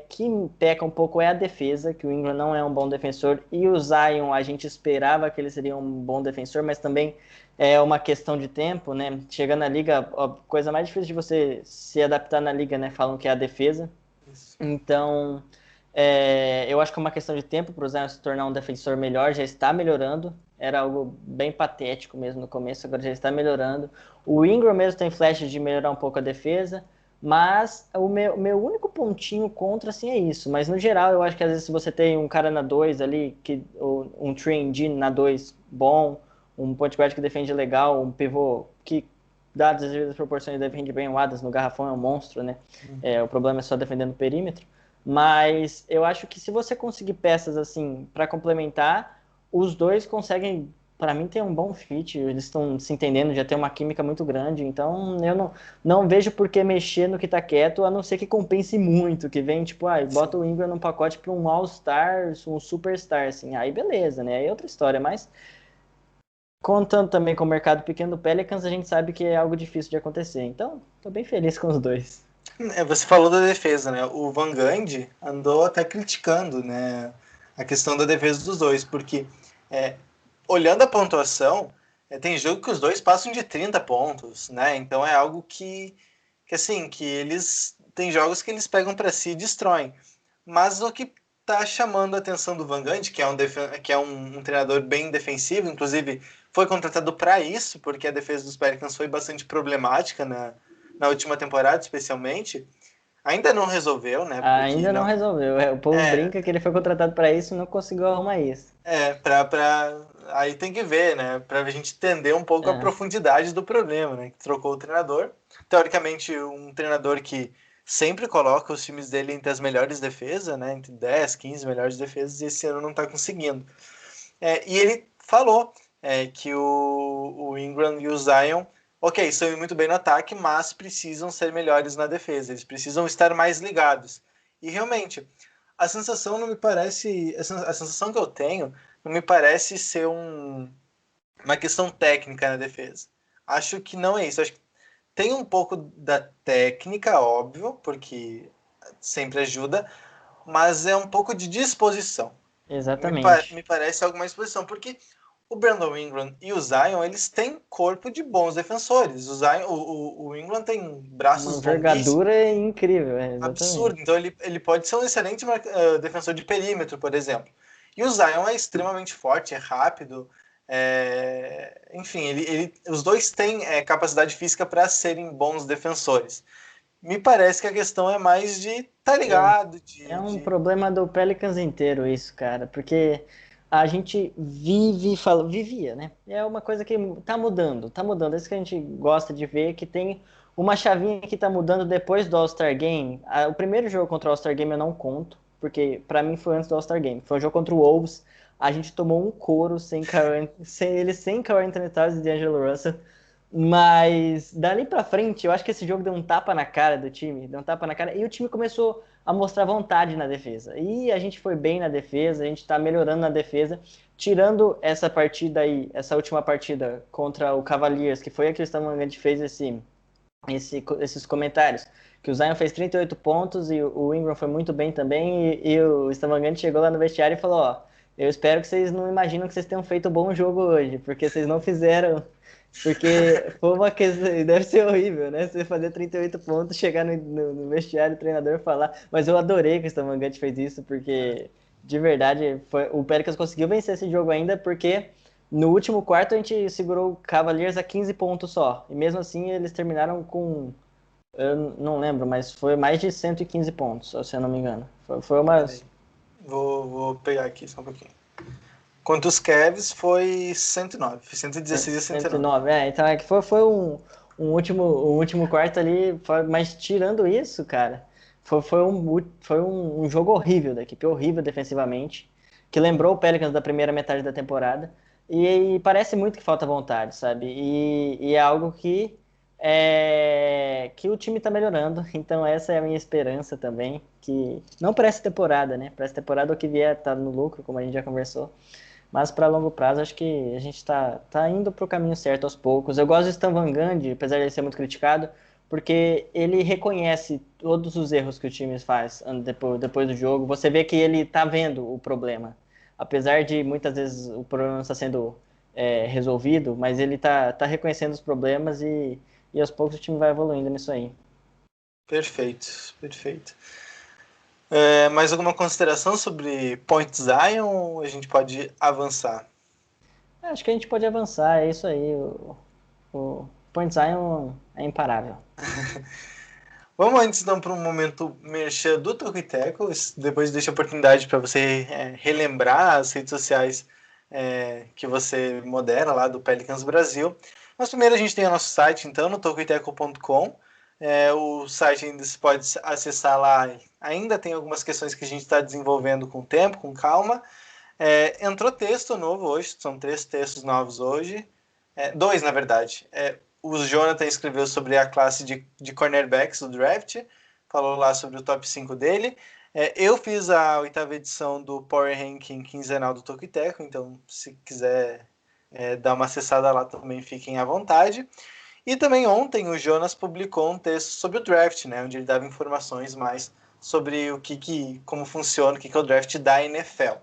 que peca um pouco é a defesa, que o Ingram não é um bom defensor, e o Zion a gente esperava que ele seria um bom defensor, mas também é uma questão de tempo, né? Chegando na liga, a coisa mais difícil de você se adaptar na liga, né? Falam que é a defesa. Isso. Então, eu acho que é uma questão de tempo para o Zion se tornar um defensor melhor, já está melhorando. Era algo bem patético mesmo no começo, agora já está melhorando. O Ingram mesmo tem flashes de melhorar um pouco a defesa, mas o meu único pontinho contra, assim, é isso. Mas no geral, eu acho que às vezes se você tem um cara na 2 ali, um 3D na 2 bom, um point guard que defende legal, um pivô que, dadas as devidas proporções, defende bem, o Adams no garrafão é um monstro, né? O problema é só defendendo o perímetro. Mas eu acho que se você conseguir peças assim para complementar, os dois conseguem, para mim, ter um bom fit. Eles estão se entendendo, já tem uma química muito grande. Então eu não vejo por que mexer no que tá quieto, a não ser que compense muito, que vem tipo, bota o Ingram num pacote para um All-Star, um Superstar, assim. Aí beleza, né? Aí é outra história, mas contando também com o mercado pequeno do Pelicans, a gente sabe que é algo difícil de acontecer. Então, tô bem feliz com os dois. Você falou da defesa, né? O Van Gundy andou até criticando, né, a questão da defesa dos dois, porque olhando a pontuação, tem jogo que os dois passam de 30 pontos, né? Então é algo que assim, que eles tem jogos que eles pegam para si e destroem. Mas o que tá chamando a atenção do Van Gundy, que é um treinador bem defensivo, inclusive foi contratado para isso, porque a defesa dos Pelicans foi bastante problemática na última temporada, especialmente. Ainda não resolveu, né? Porque Ainda não não. resolveu. O povo É, brinca que ele foi contratado para isso e não conseguiu arrumar isso. aí tem que ver, né? Para a gente entender um pouco a É. profundidade do problema, né? Que trocou o treinador. Teoricamente, um treinador que sempre coloca os times dele entre as melhores defesas, né? Entre 10, 15 melhores defesas, e esse ano não está conseguindo. E ele falou que o Ingram e o Zion, ok, estão indo muito bem no ataque, mas precisam ser melhores na defesa, eles precisam estar mais ligados. E realmente, a sensação não me parece, a sensação que eu tenho não me parece ser uma questão técnica na defesa. Acho que não é isso. Acho que tem um pouco da técnica, óbvio, porque sempre ajuda, mas é um pouco de disposição. Exatamente. Me parece alguma disposição, porque o Brandon Ingram e o Zion, eles têm corpo de bons defensores. O Ingram tem Uma braços longuíssimos, envergadura incrível, exatamente. absurdo. Então ele pode ser um excelente defensor de perímetro, por exemplo. E o Zion é extremamente forte, é rápido. Enfim, os dois têm capacidade física para serem bons defensores. Me parece que a questão é mais de estar tá É, ligado, é um problema do Pelicans inteiro isso, cara, porque a gente vivia, né? É uma coisa que tá mudando. Isso que a gente gosta de ver, que tem uma chavinha que tá mudando depois do All-Star Game. O primeiro jogo contra o All-Star Game eu não conto, porque pra mim foi antes do All-Star Game. Foi um jogo contra o Wolves, a gente tomou um couro sem Karl Anthony Towns e D'Angelo Russell. Mas dali pra frente, eu acho que esse jogo deu um tapa na cara do time, deu um tapa na cara, e o time começou a mostrar vontade na defesa. E a gente foi bem na defesa, a gente tá melhorando na defesa, tirando essa partida aí, essa última partida contra o Cavaliers, que foi a que o Stamangante fez esses comentários. Que o Zion fez 38 pontos e o Ingram foi muito bem também, e o Stamangante chegou lá no vestiário e falou, ó, eu espero que vocês não imaginam que vocês tenham feito um bom jogo hoje, porque vocês não fizeram. Porque foi uma questão, deve ser horrível, né? Você fazer 38 pontos, chegar no vestiário, o treinador falar. Mas eu adorei que o Stamangante fez isso, porque de verdade o Pelicans conseguiu vencer esse jogo ainda, porque no último quarto a gente segurou o Cavaliers a 15 pontos só. E mesmo assim eles terminaram com, eu não lembro, mas foi mais de 115 pontos, se eu não me engano. Foi uma. Peraí. Vou pegar aqui só um pouquinho. Contra os Cavs foi 109, 116 a 109. 109, então é que foi um último quarto ali, mas tirando isso, cara, foi um jogo horrível da equipe, horrível defensivamente, que lembrou o Pelicans da primeira metade da temporada, e parece muito que falta vontade, sabe? E é algo que o time tá melhorando, então essa é a minha esperança também, que não para essa temporada, né? Para essa temporada o que vier tá no lucro, como a gente já conversou. Mas para longo prazo, acho que a gente tá indo para o caminho certo aos poucos. Eu gosto do Stan Van Gundy, apesar de ele ser muito criticado, porque ele reconhece todos os erros que o time faz depois do jogo. Você vê que ele tá vendo o problema. Apesar de muitas vezes o problema não estar sendo resolvido, mas ele tá reconhecendo os problemas e aos poucos o time vai evoluindo nisso aí. Perfeito, perfeito. Mais alguma consideração sobre Point Zion ou a gente pode avançar? Acho que a gente pode avançar, é isso aí. O Point Zion é imparável. Vamos antes então para um momento merchan do Toco e Teco, depois deixa a oportunidade para você relembrar as redes sociais que você modera lá do Pelicans Brasil. Mas primeiro a gente tem o nosso site, então, no tocoiteco.com. O site ainda se pode acessar lá, ainda tem algumas questões que a gente está desenvolvendo com tempo, com calma. Entrou texto novo hoje, são 3 textos novos hoje, 2 na verdade. O Jonathan escreveu sobre a classe de cornerbacks do draft, falou lá sobre o top 5 dele. Eu fiz a 8ª edição do Power Ranking quinzenal do Toco e Teco, então se quiser dar uma acessada lá também, fiquem à vontade. E também ontem o Jonas publicou um texto sobre o draft, né, onde ele dava informações mais sobre como funciona, o que é o draft da NFL.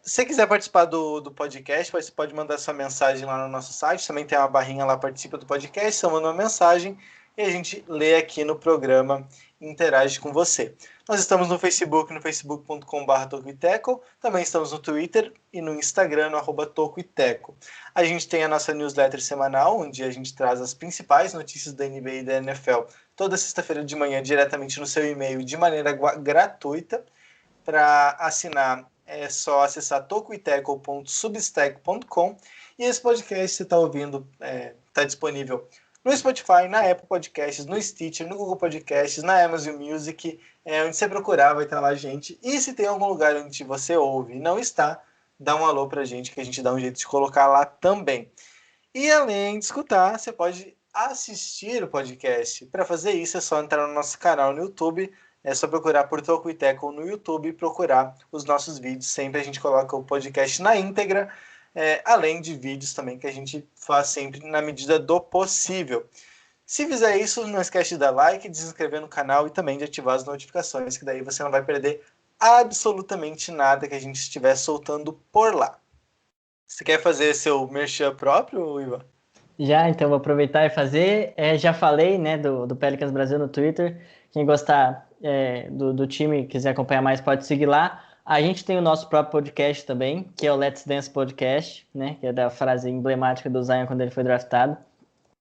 Se você quiser participar do podcast, você pode mandar sua mensagem lá no nosso site. Também tem uma barrinha lá, participa do podcast. Você manda uma mensagem e a gente lê aqui no programa e interage com você. Nós estamos no Facebook, no facebook.com/tocoiteco. Também estamos no Twitter e no Instagram, no @tocoiteco. A gente tem a nossa newsletter semanal, onde a gente traz as principais notícias da NBA e da NFL toda sexta-feira de manhã, diretamente no seu e-mail, de maneira gratuita. Para assinar, é só acessar tocoiteco.substack.com. E esse podcast você está ouvindo, está disponível no Spotify, na Apple Podcasts, no Stitcher, no Google Podcasts, na Amazon Music, onde você procurar vai estar lá, gente. E se tem algum lugar onde você ouve e não está, dá um alô pra gente, que a gente dá um jeito de colocar lá também. E além de escutar, você pode assistir o podcast. Para fazer isso, é só entrar no nosso canal no YouTube. É só procurar por Toco e Teco no YouTube e procurar os nossos vídeos. Sempre a gente coloca o podcast na íntegra, além de vídeos também que a gente faz sempre na medida do possível. Se fizer isso, não esquece de dar like, de se inscrever no canal e também de ativar as notificações, que daí você não vai perder absolutamente nada que a gente estiver soltando por lá. Você quer fazer seu merchan próprio, Ivan? Já, então vou aproveitar e fazer. Já falei, né, do Pelicans Brasil no Twitter. Quem gostar do time, quiser acompanhar mais, pode seguir lá. A gente tem o nosso próprio podcast também, que é o Let's Dance Podcast, né, que é da frase emblemática do Zion quando ele foi draftado.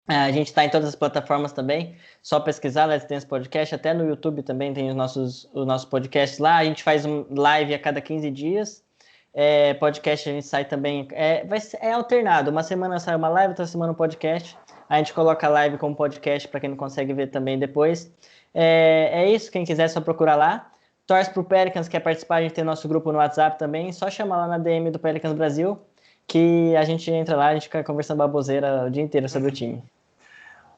A gente está em todas as plataformas também, só pesquisar Let's Dance Podcast, até no YouTube também tem os nossos podcasts lá. A gente faz um live a cada 15 dias. Podcast a gente sai também, é alternado, uma semana sai uma live, outra semana um podcast, a gente coloca a live como podcast para quem não consegue ver também depois. É isso, quem quiser é só procurar lá. Torce pro Pelicans, quer participar, a gente tem nosso grupo no WhatsApp também, só chamar lá na DM do Pelicans Brasil, que a gente entra lá, a gente fica conversando baboseira o dia inteiro sobre o time.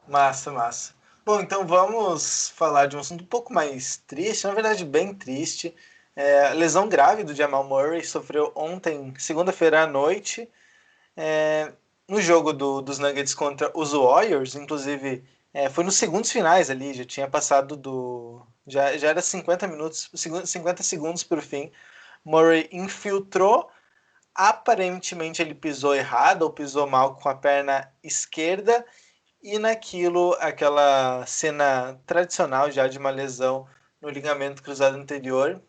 Massa, massa. Bom, então vamos falar de um assunto um pouco mais triste, na verdade bem triste. A lesão grave do Jamal Murray, sofreu ontem, segunda-feira à noite, no jogo dos Nuggets contra os Warriors, inclusive foi nos segundos finais ali, já tinha passado já era 50 minutos, 50 segundos para o fim. Murray infiltrou, aparentemente ele pisou errado ou pisou mal com a perna esquerda, e aquela cena tradicional já de uma lesão no ligamento cruzado anterior,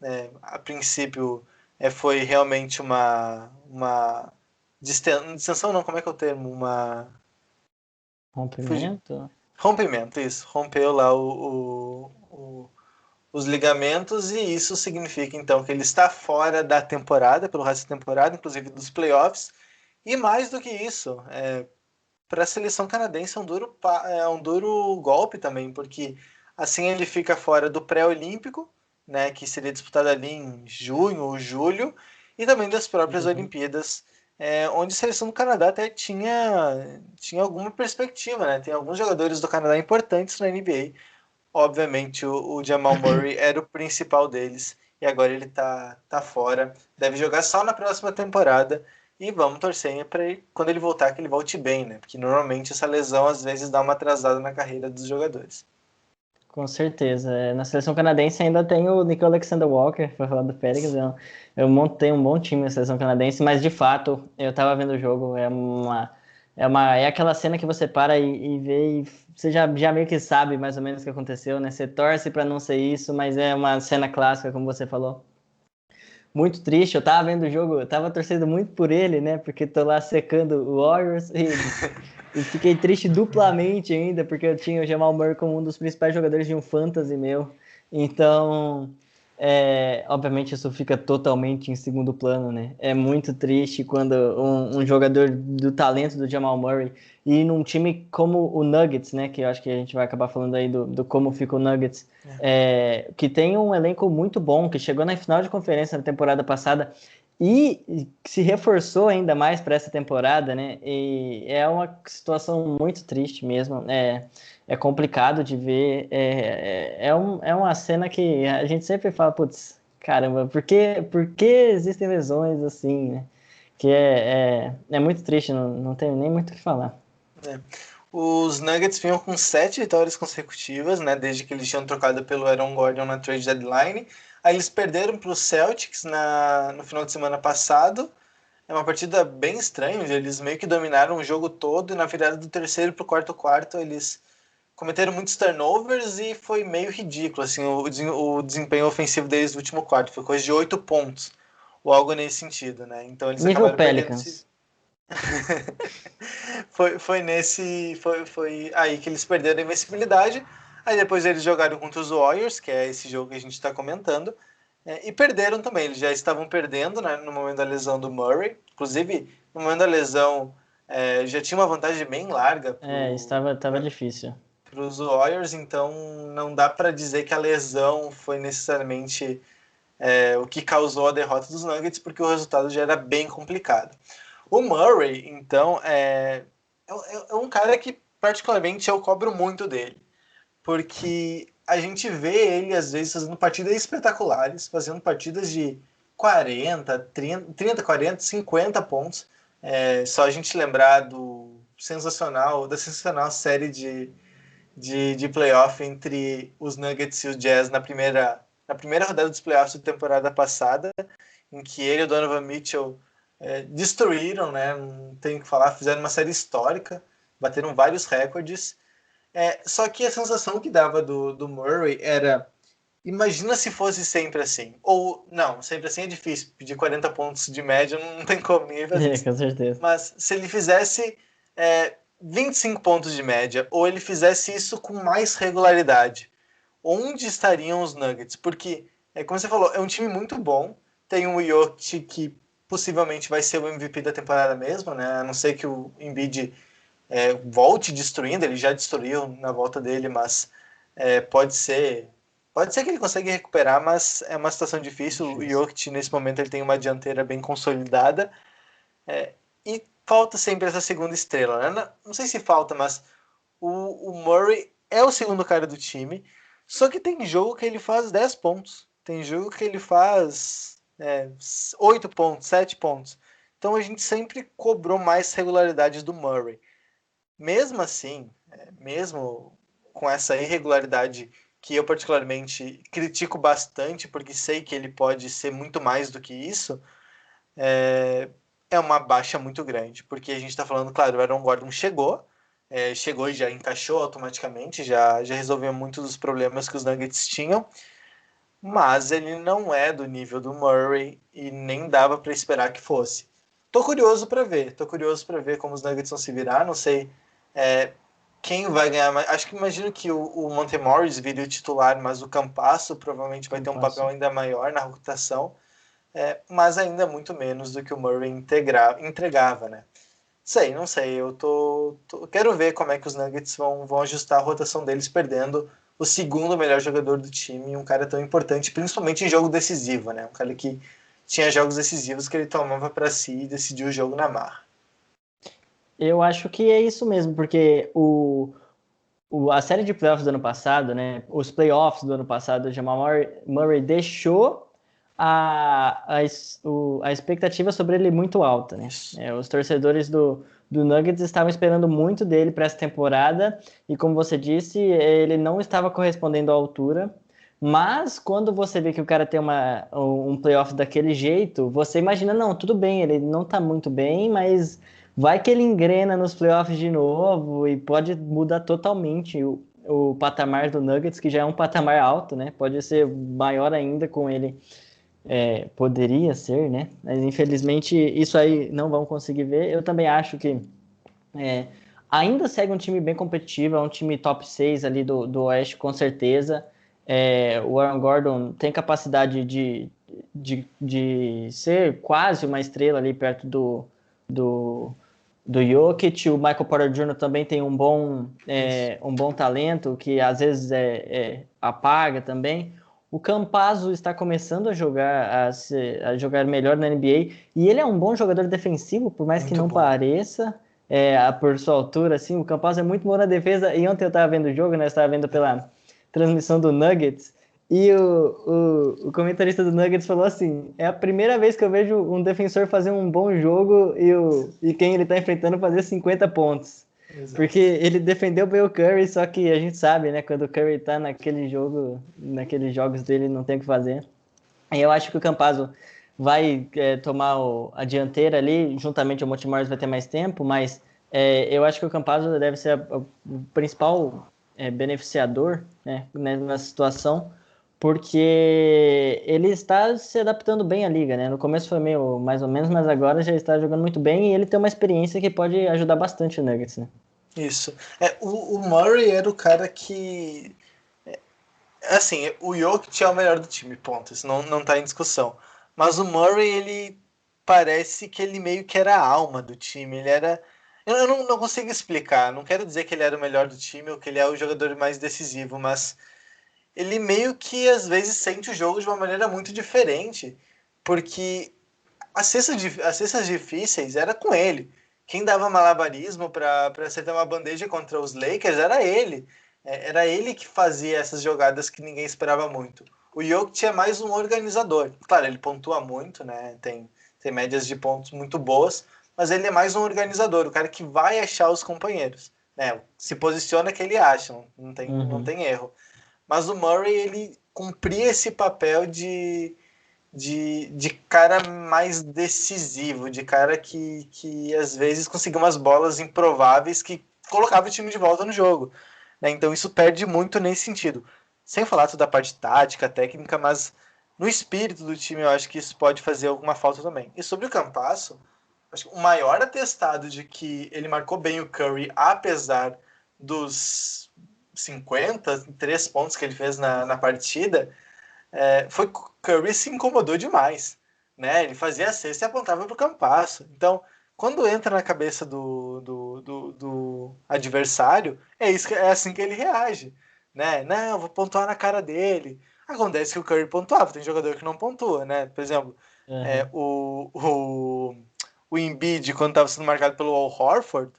a princípio foi realmente uma distensão, não, como é que é o termo? Rompimento? Rompimento, isso. Rompeu lá os ligamentos, e isso significa então que ele está fora da temporada, pelo resto da temporada, inclusive dos playoffs, e mais do que isso, para a seleção canadense é um duro golpe também, porque assim ele fica fora do pré-olímpico, né, que seria disputado ali em junho ou julho, e também das próprias Olimpíadas, onde a seleção do Canadá até tinha alguma perspectiva, né? Tem alguns jogadores do Canadá importantes na NBA. Obviamente o Jamal Murray era o principal deles, e agora ele tá fora. Deve jogar só na próxima temporada. E vamos torcer para quando ele voltar, que ele volte bem, né? Porque normalmente essa lesão às vezes dá uma atrasada na carreira dos jogadores. Com certeza. Na seleção canadense ainda tem o Nickel Alexander-Walker, para falar do Pelicans. Eu montei um bom time na seleção canadense, mas de fato, eu tava vendo o jogo, é aquela cena que você para e vê, e você já meio que sabe mais ou menos o que aconteceu, né? Você torce para não ser isso, mas é uma cena clássica, como você falou. Muito triste, eu tava vendo o jogo, eu tava torcendo muito por ele, né? Porque tô lá secando o Warriors e fiquei triste duplamente ainda, porque eu tinha o Jamal Murray como um dos principais jogadores de um fantasy meu. Então, obviamente isso fica totalmente em segundo plano, né? É muito triste quando um jogador do talento do Jamal Murray e num time como o Nuggets, né? Que eu acho que a gente vai acabar falando aí do como fica o Nuggets, que tem um elenco muito bom, que chegou na final de conferência na temporada passada e se reforçou ainda mais para essa temporada, né? E é uma situação muito triste mesmo. É complicado de ver. É uma cena que a gente sempre fala, putz, caramba, por que existem lesões assim, né? Que é muito triste, não tenho nem muito o que falar. Os Nuggets vinham com 7 vitórias consecutivas, né? Desde que eles tinham trocado pelo Aaron Gordon na trade deadline. Aí eles perderam para os Celtics no final de semana passado. É uma partida bem estranha, onde eles meio que dominaram o jogo todo, e na virada do terceiro para o quarto eles cometeram muitos turnovers e foi meio ridículo assim, o desempenho ofensivo deles no último quarto. Foi coisa de 8 pontos, ou algo nesse sentido, né? Então eles Nível acabaram perdendo Pelicans. foi aí que eles perderam a invencibilidade. Aí depois eles jogaram contra os Warriors, que é esse jogo que a gente está comentando, e perderam também. Eles já estavam perdendo, né, no momento da lesão do Murray. Inclusive, no momento da lesão, já tinha uma vantagem bem larga Estava difícil. para os Warriors, então não dá para dizer que a lesão foi necessariamente o que causou a derrota dos Nuggets, porque o resultado já era bem complicado. O Murray, então, é um cara que particularmente eu cobro muito dele, porque a gente vê ele às vezes fazendo partidas espetaculares, fazendo partidas de 40, 30, 40, 50 pontos. Só a gente lembrar da sensacional série de playoff entre os Nuggets e o Jazz na primeira rodada dos playoffs da temporada passada, em que ele e o Donovan Mitchell destruíram, né? Não tenho o que falar, fizeram uma série histórica, bateram vários recordes. Só que a sensação que dava do Murray era: imagina se fosse sempre assim. Ou, não, sempre assim é difícil. Pedir 40 pontos de média não tem como ninguém fazer isso. Com certeza. Mas se ele fizesse 25 pontos de média, ou ele fizesse isso com mais regularidade, onde estariam os Nuggets? Porque, como você falou, é um time muito bom. Tem um Jokic que possivelmente vai ser o MVP da temporada mesmo, né? A não ser que o Embiid volte destruindo, ele já destruiu na volta dele, mas pode ser que ele consiga recuperar, mas é uma situação difícil. O Jokic, nesse momento, ele tem uma dianteira bem consolidada, e falta sempre essa segunda estrela, né? Não sei se falta, mas o Murray é o segundo cara do time, só que tem jogo que ele faz 10 pontos, tem jogo que ele faz 8 pontos, 7 pontos. Então a gente sempre cobrou mais regularidades do Murray. Mesmo assim, mesmo com essa irregularidade que eu particularmente critico bastante, porque sei que ele pode ser muito mais do que isso, é uma baixa muito grande, porque a gente está falando, claro, o Aaron Gordon chegou e já encaixou automaticamente, já resolveu muitos dos problemas que os Nuggets tinham, mas ele não é do nível do Murray e nem dava para esperar que fosse. Tô curioso para ver como os Nuggets vão se virar, não sei quem vai ganhar, acho que imagino que o Monte Morris vire o titular, mas o Campasso provavelmente vai ter um papel ainda maior na rotação, mas ainda muito menos do que o Murray entregava, né? Não sei, quero ver como é que os Nuggets vão ajustar a rotação deles, perdendo o segundo melhor jogador do time, um cara tão importante, principalmente em jogo decisivo, né? Um cara que tinha jogos decisivos que ele tomava para si e decidiu o jogo na marra. Eu acho que é isso mesmo, porque a série de playoffs do ano passado, né? Os playoffs do ano passado, o Jamal Murray deixou a expectativa sobre ele muito alta, né? Os torcedores do Nuggets estavam esperando muito dele para essa temporada e, como você disse, ele não estava correspondendo à altura. Mas quando você vê que o cara tem um playoff daquele jeito, você imagina, não, tudo bem, ele não tá muito bem, mas vai que ele engrena nos playoffs de novo e pode mudar totalmente o patamar do Nuggets, que já é um patamar alto, né? Pode ser maior ainda com ele. Poderia ser, né? Mas infelizmente isso aí não vão conseguir ver. Eu também acho que ainda segue um time bem competitivo, é um time top 6 ali do Oeste, com certeza. O Aaron Gordon tem capacidade de ser quase uma estrela ali perto do Jokic. O Michael Porter Jr. também tem um bom talento, que às vezes apaga também. O Campazzo está começando a jogar melhor na NBA, e ele é um bom jogador defensivo, por mais que não pareça, por sua altura, assim. O Campazzo é muito bom na defesa, e ontem eu estava vendo o jogo, né? Eu estava vendo pela transmissão do Nuggets, e o comentarista do Nuggets falou assim: é a primeira vez que eu vejo um defensor fazer um bom jogo e quem ele está enfrentando fazer 50 pontos. Exato. Porque ele defendeu bem o Curry, só que a gente sabe, né? Quando o Curry tá naqueles jogos dele, não tem o que fazer. E eu acho que o Campazzo vai tomar a dianteira ali, juntamente ao Monte Morris vai ter mais tempo, mas eu acho que o Campazzo deve ser o principal beneficiador, né, nessa situação, porque ele está se adaptando bem à liga, né? No começo foi meio mais ou menos, mas agora já está jogando muito bem e ele tem uma experiência que pode ajudar bastante o Nuggets, né? Isso. O Murray era o cara que... Assim, o Jokic é o melhor do time, ponto. Isso não tá em discussão. Mas o Murray, ele parece que ele meio que era a alma do time. Ele era... Eu não consigo explicar. Não quero dizer que ele era o melhor do time ou que ele é o jogador mais decisivo, mas ele meio que às vezes sente o jogo de uma maneira muito diferente, porque as cestas difíceis era com ele. Quem dava malabarismo para acertar uma bandeja contra os Lakers era ele. Era ele que fazia essas jogadas que ninguém esperava muito. O Jokic é mais um organizador. Claro, ele pontua muito, né? Tem médias de pontos muito boas, mas ele é mais um organizador, o cara que vai achar os companheiros. Né? Se posiciona que ele acha, não tem erro. Mas o Murray, ele cumpria esse papel de cara mais decisivo, de cara que às vezes conseguia umas bolas improváveis que colocava o time de volta no jogo. Né? Então isso perde muito nesse sentido. Sem falar toda a parte tática, técnica, mas no espírito do time eu acho que isso pode fazer alguma falta também. E sobre o Campasso, acho que o maior atestado de que ele marcou bem o Curry, apesar dos 53 pontos que ele fez na partida, foi que o Curry se incomodou demais. Né? Ele fazia a cesta e apontava para o Campasso. Então, quando entra na cabeça do adversário, é assim que ele reage. Né? Não, eu vou pontuar na cara dele. Acontece que o Curry pontuava, tem jogador que não pontua, né? Por exemplo, o Embiid, quando estava sendo marcado pelo Al Horford,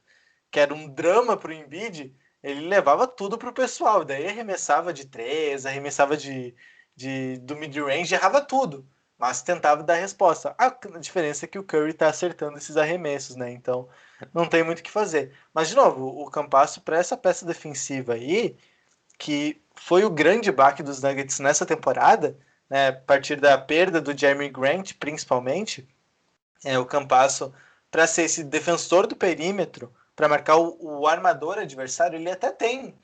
que era um drama para o Embiid, ele levava tudo pro pessoal. Daí arremessava de 3, arremessava do mid-range, errava tudo, mas tentava dar resposta. A diferença é que o Curry está acertando esses arremessos, né? Então não tem muito o que fazer. Mas, de novo, o Campasso, para essa peça defensiva aí, que foi o grande baque dos Nuggets nessa temporada, né, a partir da perda do Jeremy Grant, principalmente, o Campasso, para ser esse defensor do perímetro, para marcar o armador adversário, ele até tem.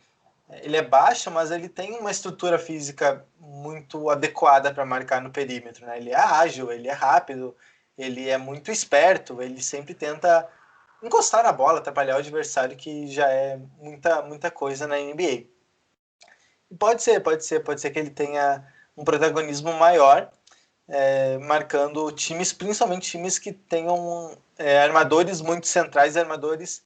Ele é baixo, mas ele tem uma estrutura física muito adequada para marcar no perímetro. Né? Ele é ágil, ele é rápido, ele é muito esperto, ele sempre tenta encostar na bola, atrapalhar o adversário, que já é muita coisa na NBA. Pode ser que ele tenha um protagonismo maior, marcando times, principalmente times que tenham armadores muito centrais, armadores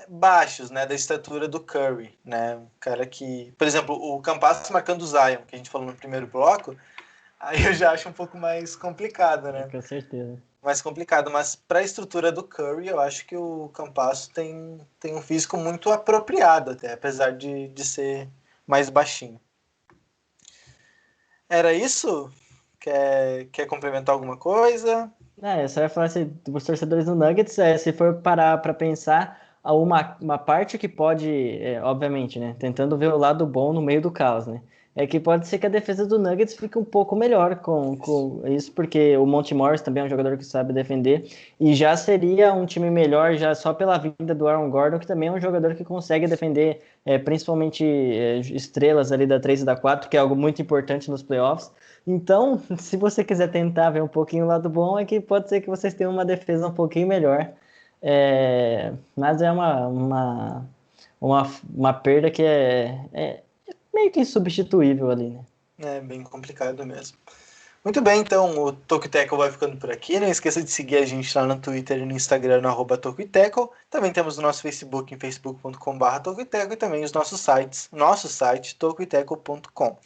baixos, né, da estatura do Curry, né, um cara que, por exemplo, o Campasso marcando o Zion, que a gente falou no primeiro bloco, aí eu já acho um pouco mais complicado, né, com certeza. mais complicado, mas para a estrutura do Curry, eu acho que o Campasso tem um físico muito apropriado até, apesar de ser mais baixinho. Era isso? Quer complementar alguma coisa? Eu só ia falar assim, os torcedores do Nuggets, se for parar para pensar, há uma parte que pode, obviamente, né, tentando ver o lado bom no meio do caos, né, é que pode ser que a defesa do Nuggets fique um pouco melhor com isso, porque o Monte Morris também é um jogador que sabe defender, e já seria um time melhor já só pela vinda do Aaron Gordon, que também é um jogador que consegue defender, principalmente estrelas ali da 3 e da 4, que é algo muito importante nos playoffs. Então, se você quiser tentar ver um pouquinho o lado bom, é que pode ser que vocês tenham uma defesa um pouquinho melhor. Mas é uma perda que é meio que insubstituível ali, né? É bem complicado mesmo. Muito bem, então o Toco Tackle vai ficando por aqui. Não esqueça de seguir a gente lá no Twitter e no Instagram, no @Toco Tackle. Também temos o nosso Facebook em facebook.com/Toco Tackle e também os nossos sites, nosso site, tocotackle.com.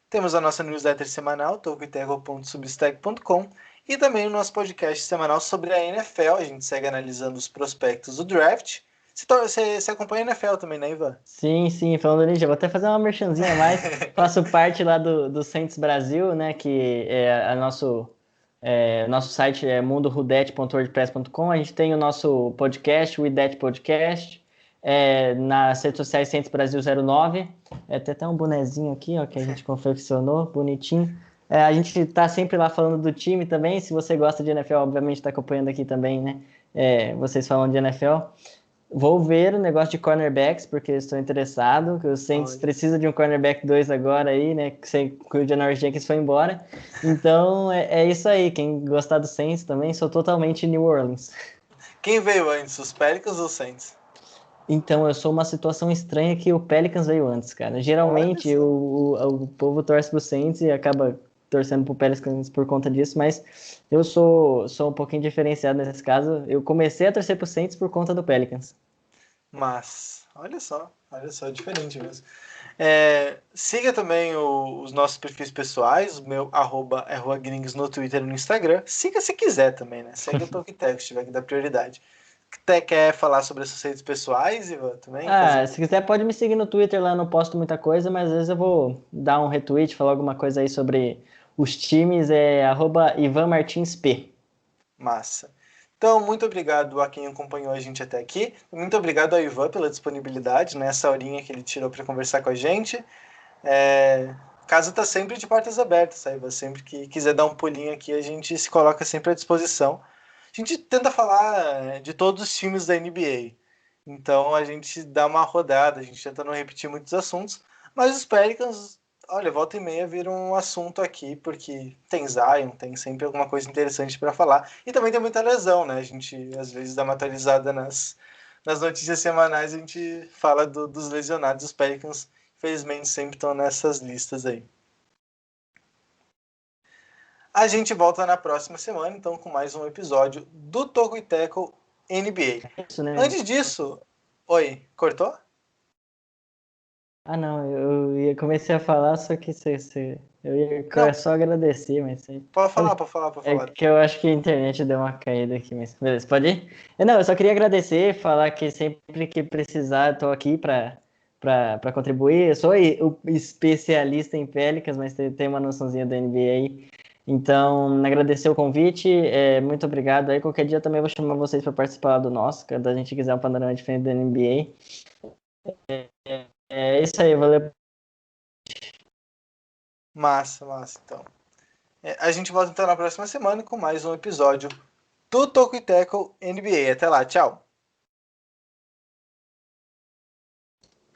Temos a nossa newsletter semanal, tocotackle.substack.com, e também o nosso podcast semanal sobre a NFL. A gente segue analisando os prospectos do draft. Você acompanha a NFL também, né, Ivan? Sim, falando nisso, vou até fazer uma merchanzinha a mais. Faço parte lá do Saints Brasil, né? Que é nosso site é mundorudete.wordpress.com. A gente tem o nosso podcast, o IDET Podcast, nas redes sociais Saints Brasil 09. Tem até um bonezinho aqui, ó, que a gente confeccionou, bonitinho. A gente tá sempre lá falando do time também. Se você gosta de NFL, obviamente está acompanhando aqui também, né? Vocês falam de NFL. Vou ver o negócio de cornerbacks, porque estou interessado, que o Saints precisa de um cornerback 2 agora aí, né, que o Janoris Jenkins foi embora. Então, é isso aí. Quem gostar do Saints também, sou totalmente New Orleans. Quem veio antes, os Pelicans ou os Saints? Então, eu sou uma situação estranha que o Pelicans veio antes, cara. Geralmente, o povo torce pro Saints e acaba torcendo pro Pelicans por conta disso, mas eu sou um pouquinho diferenciado nesse caso. Eu comecei a torcer pro Saints por conta do Pelicans. Mas, olha só, diferente mesmo. Siga também os nossos perfis pessoais, o meu @RuaGringos no Twitter e no Instagram. Siga se quiser também, né? Segue o Tokiteco, se tiver que dar prioridade. Até quer falar sobre as suas redes pessoais, Ivan, também? Fazer... Se quiser pode me seguir no Twitter, lá eu não posto muita coisa, mas às vezes eu vou dar um retweet, falar alguma coisa aí sobre os times, @IvanMartinsP. Massa. Então, muito obrigado a quem acompanhou a gente até aqui. Muito obrigado ao Ivan pela disponibilidade, né? Essa horinha que ele tirou para conversar com a gente. Casa está sempre de portas abertas, Ivan. Sempre que quiser dar um pulinho aqui, a gente se coloca sempre à disposição. A gente tenta falar de todos os times da NBA. Então, a gente dá uma rodada, a gente tenta não repetir muitos assuntos. Mas os Pelicans, olha, volta e meia vira um assunto aqui, porque tem Zion, tem sempre alguma coisa interessante para falar. E também tem muita lesão, né? A gente às vezes dá uma atualizada nas notícias semanais, a gente fala dos lesionados. Os Pelicans, infelizmente, sempre estão nessas listas aí. A gente volta na próxima semana, então, com mais um episódio do Toco e Teco NBA. Isso, né? Antes disso... Oi, cortou? Ah, não, comecei a falar, só que eu ia só agradecer, mas Pode falar, pode falar, pode é falar. que eu acho que a internet deu uma caída aqui, mas beleza, pode ir? Não, eu só queria agradecer, falar que sempre que precisar, estou aqui para contribuir. Eu sou o especialista em Pelicans, mas tenho uma noçãozinha da NBA aí. Então, agradecer o convite, muito obrigado aí. Qualquer dia também eu vou chamar vocês para participar do nosso, quando a gente quiser um panorama diferente da NBA. É isso aí, valeu. Massa, massa, então. A gente volta então na próxima semana com mais um episódio do Toco e Teco NBA. Até lá, tchau.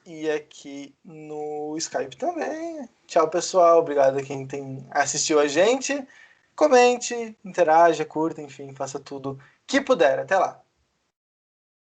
E aqui no Skype também. Tchau, pessoal. Obrigado a quem assistiu a gente. Comente, interaja, curta, enfim, faça tudo que puder. Até lá.